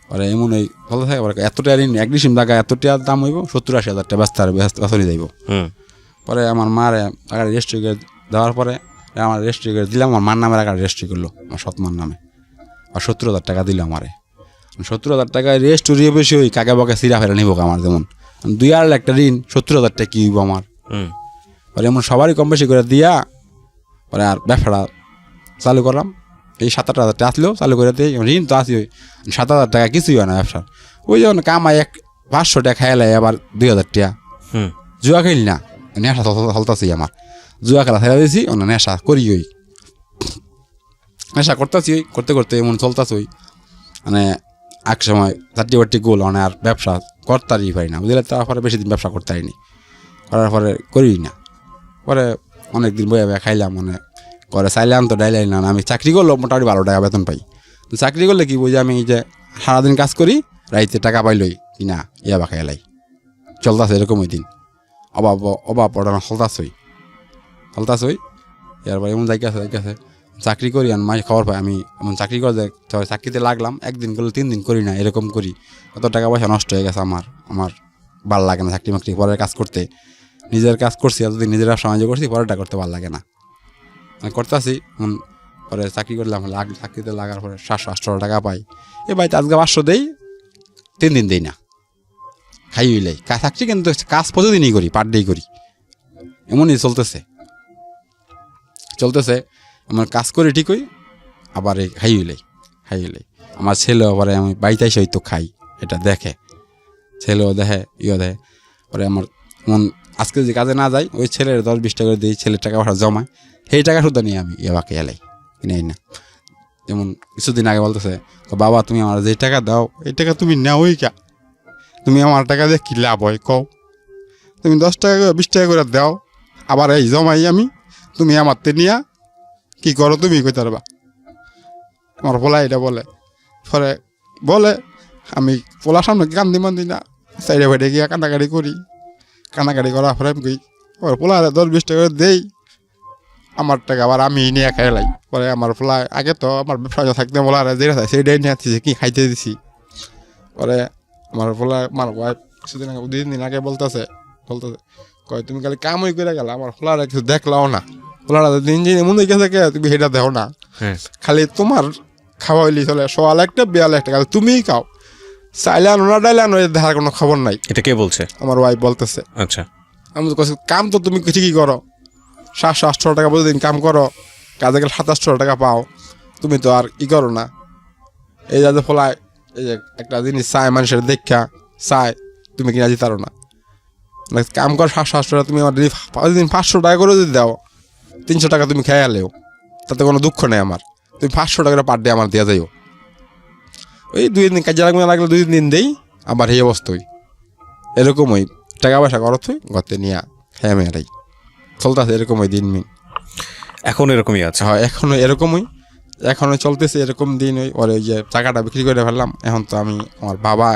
পরে এমন ওই ভালো থাকে এতটা ঋণ এক ডিসিম জায়গা এতটা দাম হইব 70-80 হাজার টাকা বেচতে যাইব। পরে আমার মার টাকা রেজিস্ট্রি করে দেওয়ার পরে আমার রেজিস্ট্রি করে দিলাম, আমার মার নামে টাকা রেজিস্ট্রি করলো, আমার সৎ মার নামে। আর 70 হাজার টাকা দিল আমারে। 70 হাজার টাকায় রেজিস্ট্রি বেশি ওই কাকে বাকে সিরা ফেরা নিব আমার, যেমন 2.5 লাখ টাকা ঋণ 70 হাজার টাকা কী হইব আমার। পরে এমন সবারই কম বেশি করে দিয়া পরে আর ব্যবসাটা চালু করলাম। এই 7-8 হাজার টাকা আসলেও চালু করে দিই, ঋণ তো আসি ওই 7 হাজার টাকা কিছুই হয় না ব্যবসার। ওই যেমন কামাই 500 টাকা খাইলে আবার 2 হাজার টাকা জুয়া খেলি না, নেশা চলতেছি আমার, জুয়া খেলা ফেলা দিয়েছি অন্য নেশা করি ওই নেশা করতেছি ওই করতে করতে এমন চলতেছি ওই মানে এক সময় 30-40 গোল মানে আর ব্যবসা করতেই পারি না বুঝলে। তারপরে বেশি দিন ব্যবসা করতে পারিনি, করার পরে করি না। পরে অনেক দিন বয়ে খাইলাম মানে করে চাইলাম তো ডাইলাই না, আমি চাকরি করলেও মোটামুটি 12 টাকা বেতন পাই। তো চাকরি করলে কি বুঝি আমি যে সারাদিন কাজ করি, রাইতে টাকা পাইলই কি না বা খাইলাই চলতেছে এরকম। ওই দিন অভাব পড়ানো হলতাছই এরপর এমন জায়গা চাকরি করি আর মাঝে খবর পাই আমি এমন চাকরি করে চাকরিতে লাগলাম, একদিন করলে 3 দিন করি না, এরকম করি। কত টাকা পয়সা নষ্ট হয়ে গেছে আমার ভালো লাগে না চাকরি মাকরি পরের কাজ করতে। নিজের কাজ করছি এতদিন, নিজের সাহায্য করছি, পরেরটা করতে ভালো লাগে না, করতে আসি। পরে চাকরি করলাম, চাকরিতে লাগার পরে 700-800 টাকা পাই। এ বাড়িতে আজকে 500 দেই, 3 দিন দেই না, খাই হইলাই চাকরি কিন্তু কাজ প্রতিদিনই করি, পার ডেই করি, এমনই চলতেছে আমার কাজ করি ঠিকই, আবার এই খাই হইলাই। আমার ছেলেও পরে আমি বাড়িতে এসে তো খাই, এটা দেখে ছেলেও দেখে দেখে। পরে আমার আজকে যে কাজে না যাই ওই ছেলের 10-20 টাকা করে দিই, ছেলের টাকা পয়সা জমায়, সেই টাকা শুধু নিয়ে আমি ইয়াবাকে এলাই কিনে না। যেমন কিছুদিন আগে বলতেছে, বাবা তুমি আমার যে টাকা দাও এই টাকা তুমি নেওই কা, তুমি আমার টাকা দিয়ে কী লাভ হয় কও, তুমি 10 টাকা করে 20 টাকা করে দাও, আবার এই জমাই আমি, তুমি আমার তে নিয়া কী করো তুমি কইতে পারবা। আমার পোলা এটা বলে, পরে বলে আমি পোলার সামনে কান্দি মান্দি না, সাইডে ফাইডে গিয়া কান্নাকাটি করি, কান্নাকাটি করার পরে আমি কই ওর পোলারে 10-20 টাকা করে দেই, আমার টাকা আবার আমি নিয়ে খাইলাই। পরে আমার পোলা আগে তো আমার ব্যবসা থাকতে পোলারে যেটা চাই সেইটাই নিয়ে আসছে, কি খাইতে দিছি। পরে আমার পোলা আমার ওয়াইফ কিছুদিন আগে 2 দিন আগে বলতেছে কয় তুমি খালি কামই করে গেলা, আমার পোলারে কিছু দেখলাও না, পোলারা দিন দিন এমন হয়ে গেছে তুমি সেটা দেখো না, খালি তোমার খাওয়া হইলি চলে, সোয়াল একটা বেয়াল একটা, খালি তুমিই খাও, চাইলে আনো না ডাইলে আনো, দেখার কোনো খবর নাই। এটা কে বলছে? আমার ওয়াইফ বলতেছে। আচ্ছা, আমি তো কইছি কাম তো তুমি ঠিকই করো, 700-800 টাকা প্রতিদিন কাম করো, কাজে গেলে 2700 টাকা পাও, তুমি তো আর ই করো না। এই যে ফলায় এই যে একটা জিনিস চায় মানুষের দেখা চায়, তুমি কিনা দিতে পারো না, কাম কর 700-800 টাকা, তুমি আমার প্রতিদিন 500 টাকা করে যদি দাও, 300 টাকা তুমি খেয়ে আলেও তাতে কোনো দুঃখ নেই আমার, তুমি 500 টাকা পার ডে আমার দেওয়া যাইও। ওই 2 দিন কাজে লাগলে 2 দিন দেই, আবার এই অবস্থাই এরকমই টাকা পয়সা করো তুই গতে নিয়ে খেয়ে মেয়েরাই চলতেছে এরকমই দিন মিন। এখন এরকমই আছে? হয় এখনো এরকমই, এখনো চলতেছে এরকম দিন। ওই যে টাকাটা বিক্রি করে ফেললাম, এখন তো আমি আমার বাবা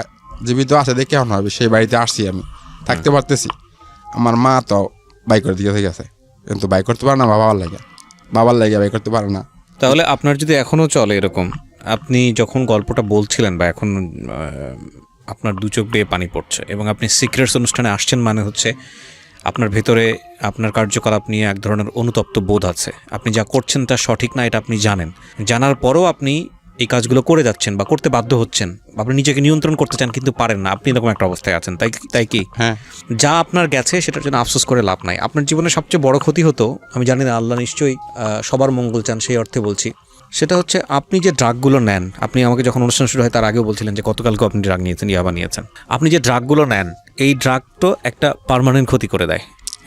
জীবিত আছে দেখে এখন হবে সেই বাড়িতে আসছি, আমি থাকতে পারতেছি। আমার মা তো বাই করে দিয়ে গেছে, কিন্তু বাই করতে পারে না, বাবার লাগে বাই করতে পারে না। তাহলে আপনার যদি এখনও চলে এরকম, আপনি যখন গল্পটা বলছিলেন বা এখন আপনার 2 চোখ দিয়ে পানি পড়ছে এবং আপনি সিক্রেটস অনুষ্ঠানে আসছেন, মানে হচ্ছে আপনার ভেতরে আপনার কার্যকলাপ নিয়ে এক ধরনের অনুতপ্ত বোধ আছে, আপনি যা করছেন তা সঠিক না, এটা আপনি জানেন, জানার পরও আপনি এই কাজগুলো করে যাচ্ছেন বা করতে বাধ্য হচ্ছেন, আপনি নিজেকে নিয়ন্ত্রণ করতে চান কিন্তু পারেন না, আপনি এরকম একটা অবস্থায় আছেন, তাই কি? হ্যাঁ, যা আপনার গেছে সেটার জন্য আফসোস করে লাভ নাই। আপনার জীবনে সবচেয়ে বড় ক্ষতি হতো, আমি জানি না, আল্লাহ নিশ্চয়ই সবার মঙ্গল চান সেই অর্থে বলছি, সেটা হচ্ছে আপনি যে ড্রাগগুলো নেন, আপনি আমাকে যখন অনুষ্ঠান শুরু হয় তার আগেও বলছিলেন যে গতকালকে আপনি ড্রাগ নিয়েছেন, ইয়াবা নিয়েছেন, আপনি যে ড্রাগগুলো নেন এই ড্রাগ তো একটা পার্মানেন্ট ক্ষতি করে দেয়,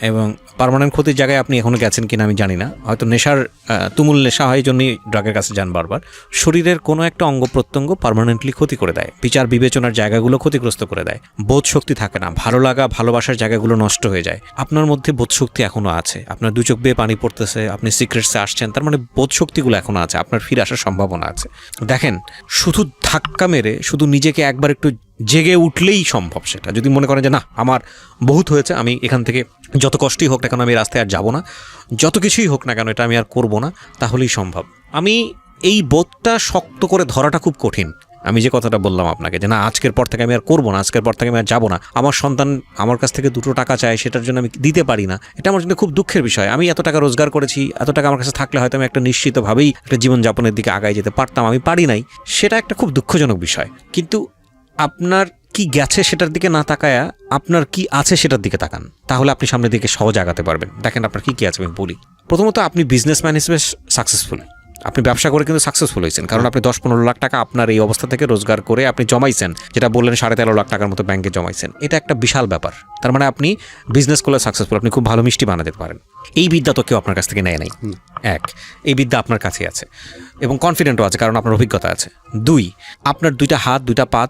এবং পার্মানেন্ট ক্ষতির জায়গায় আপনি এখনও গেছেন কিনা আমি জানি না, হয়তো নেশার তুমুল নেশা হয় জন্যই ড্রাগের কাছে যান বারবার। শরীরের কোনো একটা অঙ্গ প্রত্যঙ্গ পার্মানেন্টলি ক্ষতি করে দেয়, বিচার বিবেচনার জায়গাগুলো ক্ষতিগ্রস্ত করে দেয়, বোধ শক্তি থাকে না, ভালো লাগা ভালোবাসার জায়গাগুলো নষ্ট হয়ে যায়। আপনার মধ্যে বোধ শক্তি এখনও আছে, আপনার 2 চোখ বেয়ে পানি পড়তেছে, আপনি সিক্রেটসে আসছেন, তার মানে বোধ শক্তিগুলো এখনও আছে, আপনার ফিরে আসার সম্ভাবনা আছে। দেখেন, শুধু ধাক্কা মেরে শুধু নিজেকে একবার একটু জেগে উঠলেই সম্ভব সেটা। যদি মনে করেন যে না আমার বহুত হয়েছে, আমি এখান থেকে যত কষ্টই হোক না কেন আমি রাস্তায় আর যাবো না, যত কিছুই হোক না কেন এটা আমি আর করবো না, তাহলেই সম্ভব। আমি এই বোধটা শক্ত করে ধরাটা খুব কঠিন। আমি যে কথাটা বললাম আপনাকে যে না আজকের পর থেকে আমি আর করবো না, আজকের পর থেকে আমি আর যাবো না, আমার সন্তান আমার কাছ থেকে 2 টাকা চায়, সেটার জন্য আমি দিতে পারি না, এটা আমার জন্য খুব দুঃখের বিষয়। আমি এত টাকা রোজগার করেছি, এত টাকা আমার কাছে থাকলে হয়তো আমি একটা নিশ্চিতভাবেই একটা জীবনযাপনের দিকে আগায় যেতে পারতাম, আমি পারি নাই, সেটা একটা খুব দুঃখজনক বিষয়। কিন্তু আপনার কি গেছে সেটার দিকে না তাকায়া আপনার কি আছে সেটার দিকে তাকান, তাহলে আপনি সামনের দিকে সহজ আগাতে পারবেন। দেখেন আপনার কি আছে আমি বলি। প্রথমত আপনি বিজনেসম্যান হিসেবে সাকসেসফুল, আপনি ব্যবসা করে কিন্তু সাকসেসফুল হয়েছেন, কারণ আপনি 10-15 লাখ টাকা আপনার এই অবস্থা থেকে রোজগার করে আপনি জমাইছেন, যেটা বললেন 13.5 লাখ টাকার মতো ব্যাংকে জমাইছেন, এটা একটা বিশাল ব্যাপার। তার মানে আপনি বিজনেস করলে সাকসেসফুল, আপনি খুব ভালো মিষ্টি বানাতে পারেন। এই বিদ্যা তো কেউ আপনার কাছ থেকে নেয় নাই। এই বিদ্যা আপনার কাছে আছে এবং কনফিডেন্টও আছে, কারণ আপনার অভিজ্ঞতা আছে। 2, আপনার 2টা হাত 2টা পা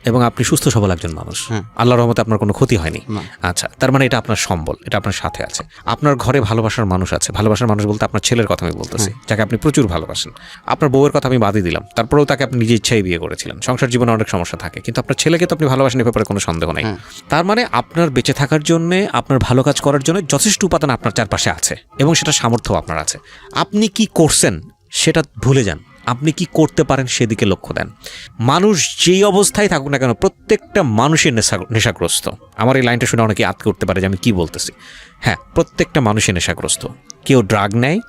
এবং আপনি সুস্থ সবল একজন মানুষ, আল্লাহর রহমতে আপনার কোনো ক্ষতি হয়নি। আচ্ছা, তার মানে এটা আপনার সম্বল, এটা আপনার সাথে আছে। আপনার ঘরে ভালোবাসার মানুষ আছে, ভালোবাসার মানুষ বলতে আপনার ছেলের কথা আমি বলতেছি, যাকে আপনি প্রচুর ভালোবাসেন। আপনার বউয়ের কথা আমি বাদই দিলাম, তারপরেও তাকে আপনি নিজে ইচ্ছাই বিয়ে করেছিলেন। সংসার জীবনে অনেক সমস্যা থাকে, কিন্তু আপনার ছেলেকে তো আপনি ভালোবাসেন, এ ব্যাপারে কোনো সন্দেহ নেই। তার মানে আপনার বেঁচে থাকার জন্য, আপনার ভালো কাজ করার জন্য যথেষ্ট উপাদান আপনার চারপাশে আছে এবং সেটা সামর্থ্য আপনার আছে। আপনি কি করছেন সেটা ভুলে যান, আপনি কি করতে পারেন সেদিকে লক্ষ্য দেন। মানুষ যেই অবস্থায় থাকুক না কেন, প্রত্যেকটা মানুষের নেশাগ্রস্ত। আমার এই লাইনটা শুনে অনেকে আটকে উঠতে পারে যে আমি কি বলতেছি। হ্যাঁ, প্রত্যেকটা মানুষের নেশাগ্রস্ত। কেউ ড্রাগ নেয়,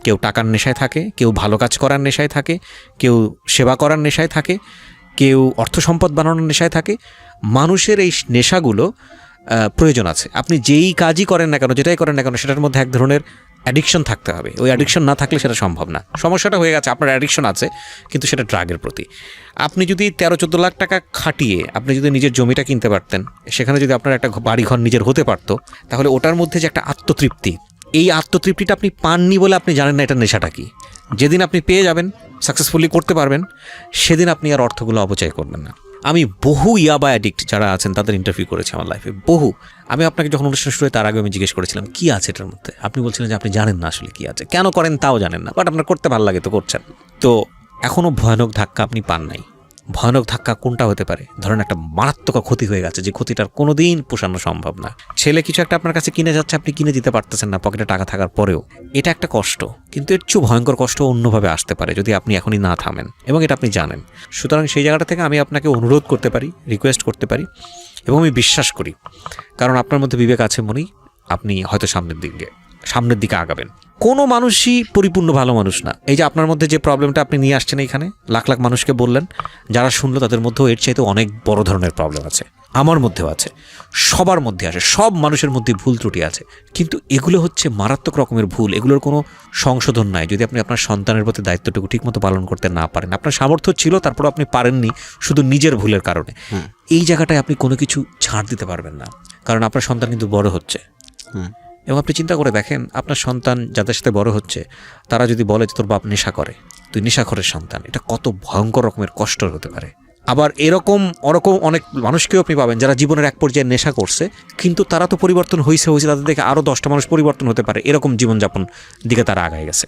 কেউ টাকার নেশায় থাকে, কেউ ভালো কাজ করার নেশায় থাকে, কেউ সেবা করার নেশায় থাকে, কেউ অর্থ সম্পদ বানানোর নেশায় থাকে। মানুষের এই নেশাগুলো প্রয়োজন আছে। আপনি যেই কাজই করেন না কেন, যেটাই করেন না কেন, সেটার মধ্যে এক ধরনের অ্যাডিকশন থাকতে হবে। ওই অ্যাডিকশন না থাকলে সেটা সম্ভব না। সমস্যাটা হয়ে গেছে আপনার অ্যাডিকশন আছে, কিন্তু সেটা ড্রাগের প্রতি। আপনি যদি 13-14 লাখ টাকা খাটিয়ে আপনি যদি নিজের জমিটা কিনতে পারতেন, সেখানে যদি আপনার একটা বাড়িঘর নিজের হতে পারতো, তাহলে ওটার মধ্যে যে একটা আত্মতৃপ্তি, এই আত্মতৃপ্তিটা আপনি পাননি বলে আপনি জানেন না এটা নেশাটা কি। যেদিন আপনি পেয়ে যাবেন, সাকসেসফুলি করতে পারবেন, সেদিন আপনি আর অর্থগুলো অপচয় করবেন না। আমি বহু ইয়াবা অ্যাডিক্ট যারা আছেন তাদের ইন্টারভিউ করেছি আমার লাইফে, বহু। আমি আপনাকে যখন অনুষ্ঠান শুরু হয় তার আগে আমি জিজ্ঞেস করেছিলাম কী আছে এটার মধ্যে, আপনি বলছিলেন যে আপনি জানেন না আসলে কী আছে, কেন করেন তাও জানেন না, বাট আপনার করতে ভালো লাগে তো করছেন। তো এখনও ভয়ানক ধাক্কা আপনি পান নাই। ভয়ানক ধাক্কা কোনটা হতে পারে? ধরেন একটা মারাত্মক ক্ষতি হয়ে গেছে, যে ক্ষতিটার কোনো দিন পোষানো সম্ভব না। ছেলে কিছু একটা আপনার কাছে কিনে যাচ্ছে, আপনি কিনে দিতে পারতেছেন না পকেটে টাকা থাকার পরেও, এটা একটা কষ্ট। কিন্তু এর চেয়ে ভয়ঙ্কর কষ্ট অন্যভাবে আসতে পারে যদি আপনি এখনই না থামেন, এবং এটা আপনি জানেন। সুতরাং সেই জায়গাটা থেকে আমি আপনাকে অনুরোধ করতে পারি, রিকোয়েস্ট করতে পারি, এবং আমি বিশ্বাস করি, কারণ আপনার মধ্যে বিবেক আছে মনেই আপনি হয়তো সামনের দিকে আগাবেন। কোনো মানুষই পরিপূর্ণ ভালো মানুষ না। এই যে আপনার মধ্যে যে প্রবলেমটা আপনি নিয়ে আসছেন এখানে, লাখ লাখ মানুষকে বললেন, যারা শুনলো তাদের মধ্যেও এর চাইতে অনেক বড় ধরনের প্রবলেম আছে, আমার মধ্যেও আছে, সবার মধ্যে আছে, সব মানুষের মধ্যে ভুল ত্রুটি আছে। কিন্তু এগুলো হচ্ছে মারাত্মক রকমের ভুল, এগুলোর কোনো সংশোধন নাই যদি আপনি আপনার সন্তানের প্রতি দায়িত্বটুকু ঠিকমতো পালন করতে না পারেন। আপনার সামর্থ্য ছিল, তারপর আপনি পারেননি শুধু নিজের ভুলের কারণে। এই জায়গাটায় আপনি কোনো কিছু ছাড় দিতে পারবেন না, কারণ আপনার সন্তান কিন্তু বড় হচ্ছে। এবং আপনি চিন্তা করে দেখেন, আপনার সন্তান যাদের সাথে বড় হচ্ছে তারা যদি বলে যে তোর বাপ নেশা করে, তুই নেশাখোরের সন্তান, এটা কত ভয়ঙ্কর রকমের কষ্টর হতে পারে। আবার এরকম অনেক মানুষকেও আপনি পাবেন যারা জীবনের এক পর্যায়ে নেশা করছে, কিন্তু তারা তো পরিবর্তন হয়েছে, তাদের দেখে আরও 10টা মানুষ পরিবর্তন হতে পারে, এরকম জীবনযাপন দিকে তারা আগায় গেছে।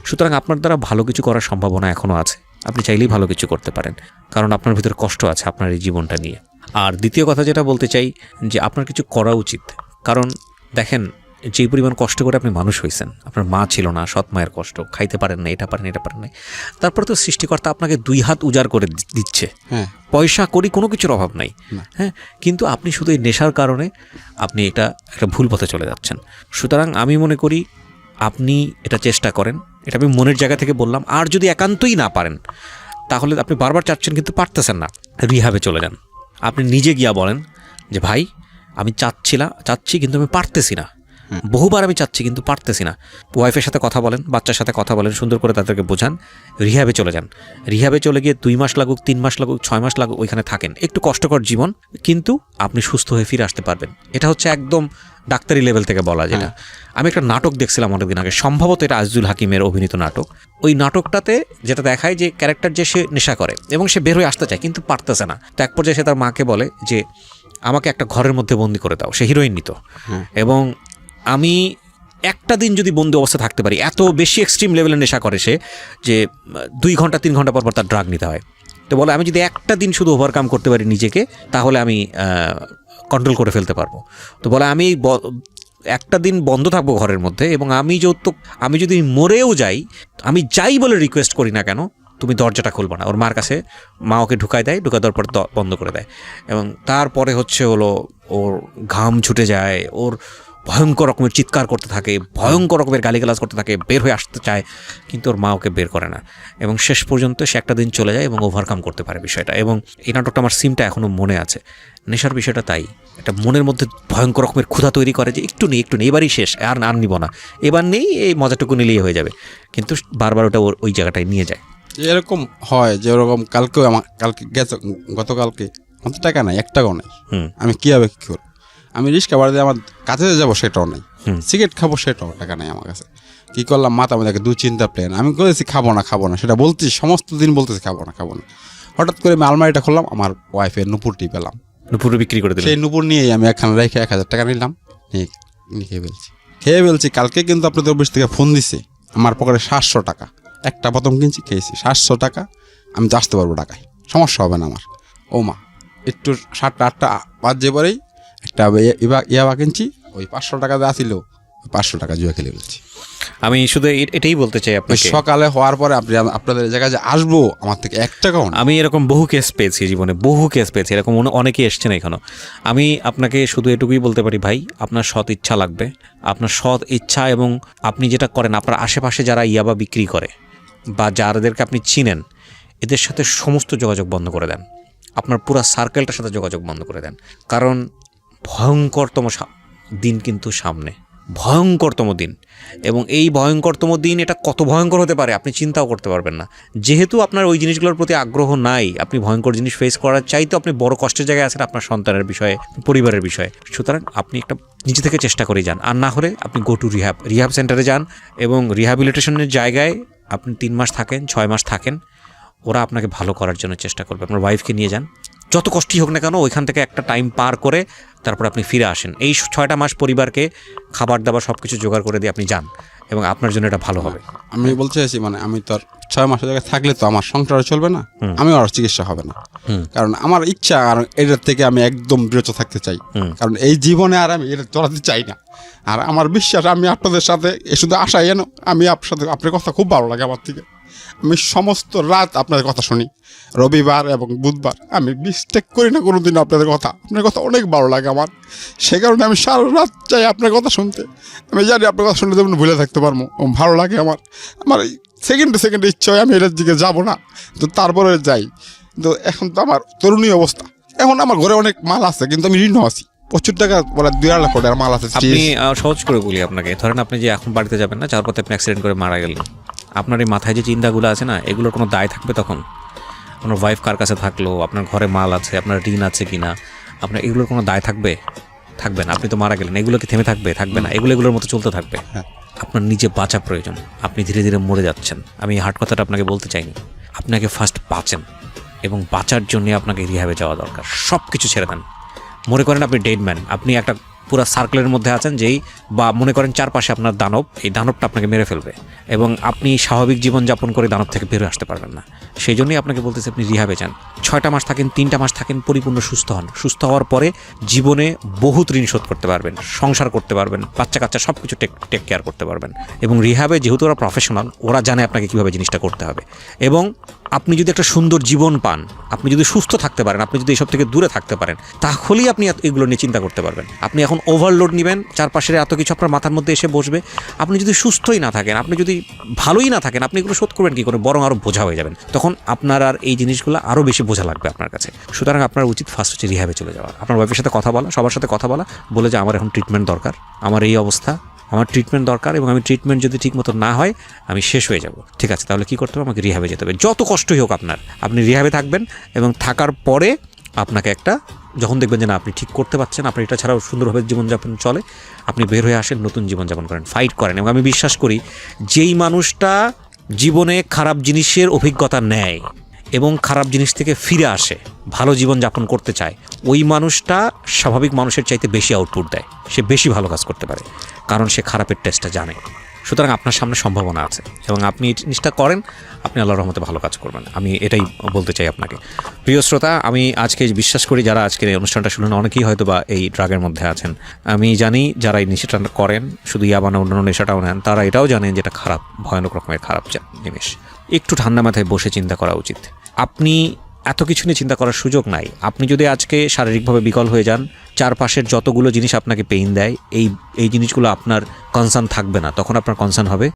সুতরাং আপনার দ্বারা ভালো কিছু করার সম্ভাবনা এখনও আছে, আপনি চাইলেই ভালো কিছু করতে পারেন, কারণ আপনার ভিতরে কষ্ট আছে আপনার এই জীবনটা নিয়ে। আর দ্বিতীয় কথা যেটা বলতে চাই, যে আপনার কিছু করা উচিত, কারণ দেখেন যেই পরিমাণ কষ্ট করে আপনি মানুষ হয়েছেন, আপনার মা ছিল না, সৎ মায়ের কষ্ট, খাইতে পারেন না, এটা পারেন না, তারপরে তো সৃষ্টিকর্তা আপনাকে 2 হাত উজাড় করে দিচ্ছে, পয়সা করি কোনো কিছুর অভাব নাই, হ্যাঁ, কিন্তু আপনি শুধু এই নেশার কারণে আপনি একটা ভুল পথে চলে যাচ্ছেন। সুতরাং আমি মনে করি আপনি এটা চেষ্টা করেন, এটা আমি মনের জায়গা থেকে বললাম। আর যদি একান্তই না পারেন, তাহলে আপনি বারবার চাচ্ছেন কিন্তু পারতেছেন না, রিহাবে চলে যান। আপনি নিজে গিয়া বলেন যে ভাই আমি চাচ্ছি কিন্তু আমি পারতেছি না, বহুবার আমি চাচ্ছি কিন্তু পারতেছি না। ওয়াইফের সাথে কথা বলেন, বাচ্চার সাথে কথা বলেন, সুন্দর করে তাদেরকে বোঝান, রিহ্যাবে চলে যান। রিহ্যাবে চলে গিয়ে 2 মাস লাগুক, 3 মাস লাগুক, 6 মাস লাগুক, ওইখানে থাকেন। একটু কষ্টকর জীবন, কিন্তু আপনি সুস্থ হয়ে ফিরে আসতে পারবেন। এটা হচ্ছে একদম ডাক্তারি লেভেল থেকে বলা যেটা। আমি একটা নাটক দেখছিলাম অনেকদিন আগে, সম্ভবত এটা আজিজুল হাকিমের অভিনীত নাটক। ওই নাটকটাতে যেটা দেখায় যে ক্যারেক্টার যে সে নেশা করে এবং সে বের হয়ে আসতে চায় কিন্তু পারতেছে না। তো এক পর্যায়ে সে তার মাকে বলে যে আমাকে একটা ঘরের মধ্যে বন্দি করে দাও। সে হিরোইন নিত, এবং আমি একটা দিন যদি বন্দি অবস্থা থাকতে পারি, এত বেশি এক্সট্রিম লেভেলের নেশা করে সে, যে 2 ঘন্টা 3 ঘন্টা পর তার ড্রাগ নিতে হয়। তো বলে আমি যদি একটা দিন শুধু ওভারকাম করতে পারি নিজেকে, তাহলে আমি কন্ট্রোল করে ফেলতে পারবো। তো বলে আমি একটা দিন বন্ধ থাকবো ঘরের মধ্যে, এবং আমি যদি মরেও যাই, আমি যাই বলে রিকোয়েস্ট করি না কেন, তুমি দরজাটা খুলবো না। ওর মার কাছে মা ওকে ঢুকায় দেয়, দেওয়ার পর বন্ধ করে দেয়। এবং তারপরে হলো ওর ঘাম ছুটে যায়, ওর ভয়ঙ্কর রকমের চিৎকার করতে থাকে, ভয়ঙ্কর রকমের গালিগালাজ করতে থাকে, বের হয়ে আসতে চায়, কিন্তু ওর মা ওকে বের করে না। এবং শেষ পর্যন্ত সে একটা দিন চলে যায় এবং ওভারকাম করতে পারে বিষয়টা। এবং এই নাটকটা আমার সিনটা এখনও মনে আছে। নেশার বিষয়টা তাই, একটা মনের মধ্যে ভয়ঙ্কর রকমের ক্ষুধা তৈরি করে যে একটু নেই, এবারই শেষ, আর নিব না, এবার নেই, এই মজাটুকু নিলেই হয়ে যাবে। কিন্তু বারবার ওটা ওই জায়গাটায় নিয়ে যায়। এরকম হয় যে ওরকম গতকালকে আমার টাকা নাই, 1 টাকাও নেই, আমি কীভাবে কী করবো? আমি রিক্সা ভাড়া দিয়ে আমার কাছে যাবো সেটাও নেই, সিগারেট খাবো সেটাও টাকা নেই আমার কাছে। কী করলাম, মাথা আমাদেরকে 2 চিন্তা প্ল্যান। আমি করেছি খাবো না, সেটা বলতেছি, সমস্ত দিন বলতেছি খাবো না। হঠাৎ করে আমি আলমারিটা খুললাম, আমার ওয়াইফের নুপুরটি পেলাম, নুপুর বিক্রি করে দিলাম। সেই নুপুর নিয়েই আমি একখানে রেখে 1000 টাকা নিলাম, খেয়ে ফেলছি। কালকে কিন্তু আপনাদের অফিস থেকে ফোন দিছে, আমার পকেটে 700 টাকা, একটা প্রথম কিনছি, খেয়েছি 700 টাকা, আমি তো আসতে পারবো টাকায়, সমস্যা হবে না আমার। ও মা, একটু 7টা-8টা বাজে পরেই একটা ইয়াবা কিনছি, ওই 500 টাকা দিয়ে আসিল, 500 টাকা জুয়া খেলে ফেলছি। আমি শুধু এটাই বলতে চাই আপনাকে, সকালে হওয়ার পরে আপনাদের জায়গায় যে আসবো, আমার থেকে 1 টাকাও না। আমি এরকম বহু কেস পেয়েছি জীবনে, বহু কেস পেয়েছি, এরকম অনেকে এসছেন এখানেও। আমি আপনাকে শুধু এটুকুই বলতে পারি, ভাই আপনার সৎ ইচ্ছা লাগবে, আপনার সৎ ইচ্ছা, এবং আপনি যেটা করেন, আপনার আশেপাশে যারা ইয়াবা বিক্রি করে বা যাদেরকে আপনি চিনেন, এদের সাথে সমস্ত যোগাযোগ বন্ধ করে দেন, আপনার পুরো সার্কেলটার সাথে যোগাযোগ বন্ধ করে দেন, কারণ ভয়ঙ্করতম দিন কিন্তু সামনে, ভয়ঙ্করতম দিন। এবং এই ভয়ঙ্করতম দিন, এটা কত ভয়ঙ্কর হতে পারে আপনি চিন্তাও করতে পারবেন না। যেহেতু আপনার ওই জিনিসগুলোর প্রতি আগ্রহ নাই, আপনি ভয়ঙ্কর জিনিস ফেস করার চাইতে আপনি বড় কষ্টের জায়গায় আছেন আপনার সন্তানের বিষয়ে, পরিবারের বিষয়ে। সুতরাং আপনি একটা নিজে থেকে চেষ্টা করে যান, আর না হলে আপনি গো টু রিহ্যাব সেন্টারে যান এবং রিহ্যাবিলিটেশনের জায়গায় আপনি 3 মাস থাকেন, 6 মাস থাকেন। ওরা আপনাকে ভালো করার জন্য চেষ্টা করবে। আপনার ওয়াইফকে নিয়ে যান, যত কষ্টই হোক না কেন ওইখান থেকে একটা টাইম পার করে তারপর আপনি ফিরে আসেন। এই 6টা মাস পরিবারকে খাবার দাবার সব কিছু জোগাড় করে দিয়ে আপনি যান, এবং আপনার জন্য এটা ভালো হবে। আমি বলতে চাইছি মানে আমি তো আর 6 মাসের জায়গায় থাকলে তো আমার সংসার চলবে না, আমি আর চিকিৎসা হবে না। কারণ আমার ইচ্ছা আর এটার থেকে আমি একদম বিরত থাকতে চাই, কারণ এই জীবনে আর আমি এটা চলাতে চাই না। আর আমার বিশ্বাস আমি আপনাদের সাথে শুধু আশাই যেন আমি আপনার সাথে, আপনার কথা খুব ভালো লাগে আমার থেকে। আমি সমস্ত রাত আপনাদের কথা শুনি, রবিবার এবং বুধবার আমি মিস্টেক করি না কোনোদিন আপনাদের কথা। আপনার কথা অনেক ভালো লাগে আমার, সে কারণে আমি সারা রাত চাই আপনার কথা শুনতে। আমি জানি আপনার কথা শুনতে তেমন ভুলে থাকতে পারবো, ভালো লাগে আমার। আমার সেকেন্ডে ইচ্ছা হয় আমি এটার দিকে যাবো না, তো তারপরে যাই। তো এখন তো আমার তরুণী অবস্থা, এখন আমার ঘরে অনেক মাল আছে কিন্তু আমি ঋণ আছি, প্রচুর টাকা বলে 2.5 লাখ টাকার মাল আছে। আপনি সহজ করে বলি আপনাকে, ধরেন আপনি যে এখন বাড়িতে যাবেন না, যাওয়ার পথে আপনি অ্যাক্সিডেন্ট করে মারা গেলেন, আপনার এই মাথায় যে চিন্তাগুলো আছে না, এগুলোর কোনো দায় থাকবে তখন? আপনার ওয়াইফ কার কাছে থাকলো, আপনার ঘরে মাল আছে, আপনার ঋণ আছে কিনা, আপনার এগুলোর কোনো দায় থাকবে? থাকবে না। আপনি তো মারা গেলেন, এগুলো কি থেমে থাকবে? থাকবে না। এগুলোর মতো চলতে থাকবে। আপনার নিজে বাঁচা প্রয়োজন, আপনি ধীরে ধীরে মরে যাচ্ছেন। আমি এই হার্ড কথাটা আপনাকে বলতে চাইনি। আপনাকে ফার্স্ট বাঁচেন, এবং বাঁচার জন্য আপনাকে রিহ্যাবে যাওয়া দরকার। সব কিছু ছেড়ে দেন। মনে করেন আপনি ডেড ম্যান, আপনি একটা পুরো সার্কেলের মধ্যে আছেন, যেই বা মনে করেন চারপাশে আপনার দানব, এই দানবটা আপনাকে মেরে ফেলবে এবং আপনি স্বাভাবিক জীবনযাপন করে দানব থেকে বেরোয় আসতে পারবেন না। সেই জন্যই আপনাকে বলতেছি আপনি রিহ্যাবে যান। 6টা মাস থাকেন, 3টা মাস থাকেন, পরিপূর্ণ সুস্থ হন। সুস্থ হওয়ার পরে জীবনে বহুত ঋণ শোধ করতে পারবেন, সংসার করতে পারবেন, বাচ্চা কাচ্চা সব কিছু টেক কেয়ার করতে পারবেন। এবং রিহ্যাবে যেহেতু ওরা প্রফেশনাল, ওরা জানে আপনাকে কীভাবে জিনিসটা করতে হবে। এবং আপনি যদি একটা সুন্দর জীবন পান, আপনি যদি সুস্থ থাকতে পারেন, আপনি যদি এসব থেকে দূরে থাকতে পারেন, তাহলেই আপনি এগুলো নিয়ে চিন্তা করতে পারবেন। আপনি এখন ওভারলোড নেবেন, চারপাশের এত কিছু আপনার মাথার মধ্যে এসে বসবে। আপনি যদি সুস্থই না থাকেন, আপনি যদি ভালোই না থাকেন, আপনি এগুলো শোধ করবেন কী করে? বরং আরও বোঝা হয়ে যাবেন। তখন আপনার আর এই জিনিসগুলো আরও বেশি বোঝা লাগবে আপনার কাছে। সুতরাং আপনার উচিত ফার্স্ট হচ্ছে রিহ্যাবে চলে যাওয়া, আপনার ওয়াইফের সাথে কথা বলা, সবার সাথে কথা বলা, বলে যে আমার এখন ট্রিটমেন্ট দরকার, আমার এই অবস্থা, আমার ট্রিটমেন্ট দরকার, এবং আমি ট্রিটমেন্ট যদি ঠিক মতো না হয় আমি শেষ হয়ে যাব। ঠিক আছে, তাহলে কী করতে হবে? আমাকে রিহ্যাবে যেতে হবে। যত কষ্টই হোক আপনার, আপনি রিহ্যাবে থাকবেন, এবং থাকার পরে আপনাকে একটা, যখন দেখবেন যে না আপনি ঠিক করতে পারছেন, আপনি এটা ছাড়াও সুন্দরভাবে জীবনযাপন চলে, আপনি বের হয়ে আসেন, নতুন জীবনযাপন করেন, ফাইট করেন। এবং আমি বিশ্বাস করি যেই মানুষটা জীবনে খারাপ জিনিসের অভিজ্ঞতা নেয় এবং খারাপ জিনিস থেকে ফিরে আসে, ভালো জীবনযাপন করতে চায়, ওই মানুষটা স্বাভাবিক মানুষের চাইতে বেশি আউটপুট দেয়, সে বেশি ভালো কাজ করতে পারে, কারণ সে খারাপের টেস্টটা জানে। সুতরাং আপনার সামনে সম্ভাবনা আছে, এবং আপনি এই জিনিসটা করেন, আপনি আল্লাহর রহমতে ভালো কাজ করবেন। আমি এটাই বলতে চাই আপনাকে। প্রিয় শ্রোতা, আমি আজকে বিশ্বাস করি যারা আজকের এই অনুষ্ঠানটা শুনলেন, অনেকেই হয়তো বা এই ড্রাগের মধ্যে আছেন। আমি জানি যারা এই নেশাটা করেন, শুধু ইয়াবা না অন্যান্য নেশাটাও নেন, তারা এটাও জানেন যেটা খারাপ, ভয়ানক রকমের খারাপ জিনিস। একটু ঠান্ডা মাথায় বসে চিন্তা করা উচিত। আপনি এত কিছু নিয়ে চিন্তা করার সুযোগ নাই। আপনি যদি আজকে শারীরিকভাবে বিকল হয়ে যান, চারপাশের যতগুলো জিনিস আপনাকে পেইন দেয়, এই জিনিসগুলো আপনার কনসার্ন থাকবে না। তখন আপনার কনসার্ন হবে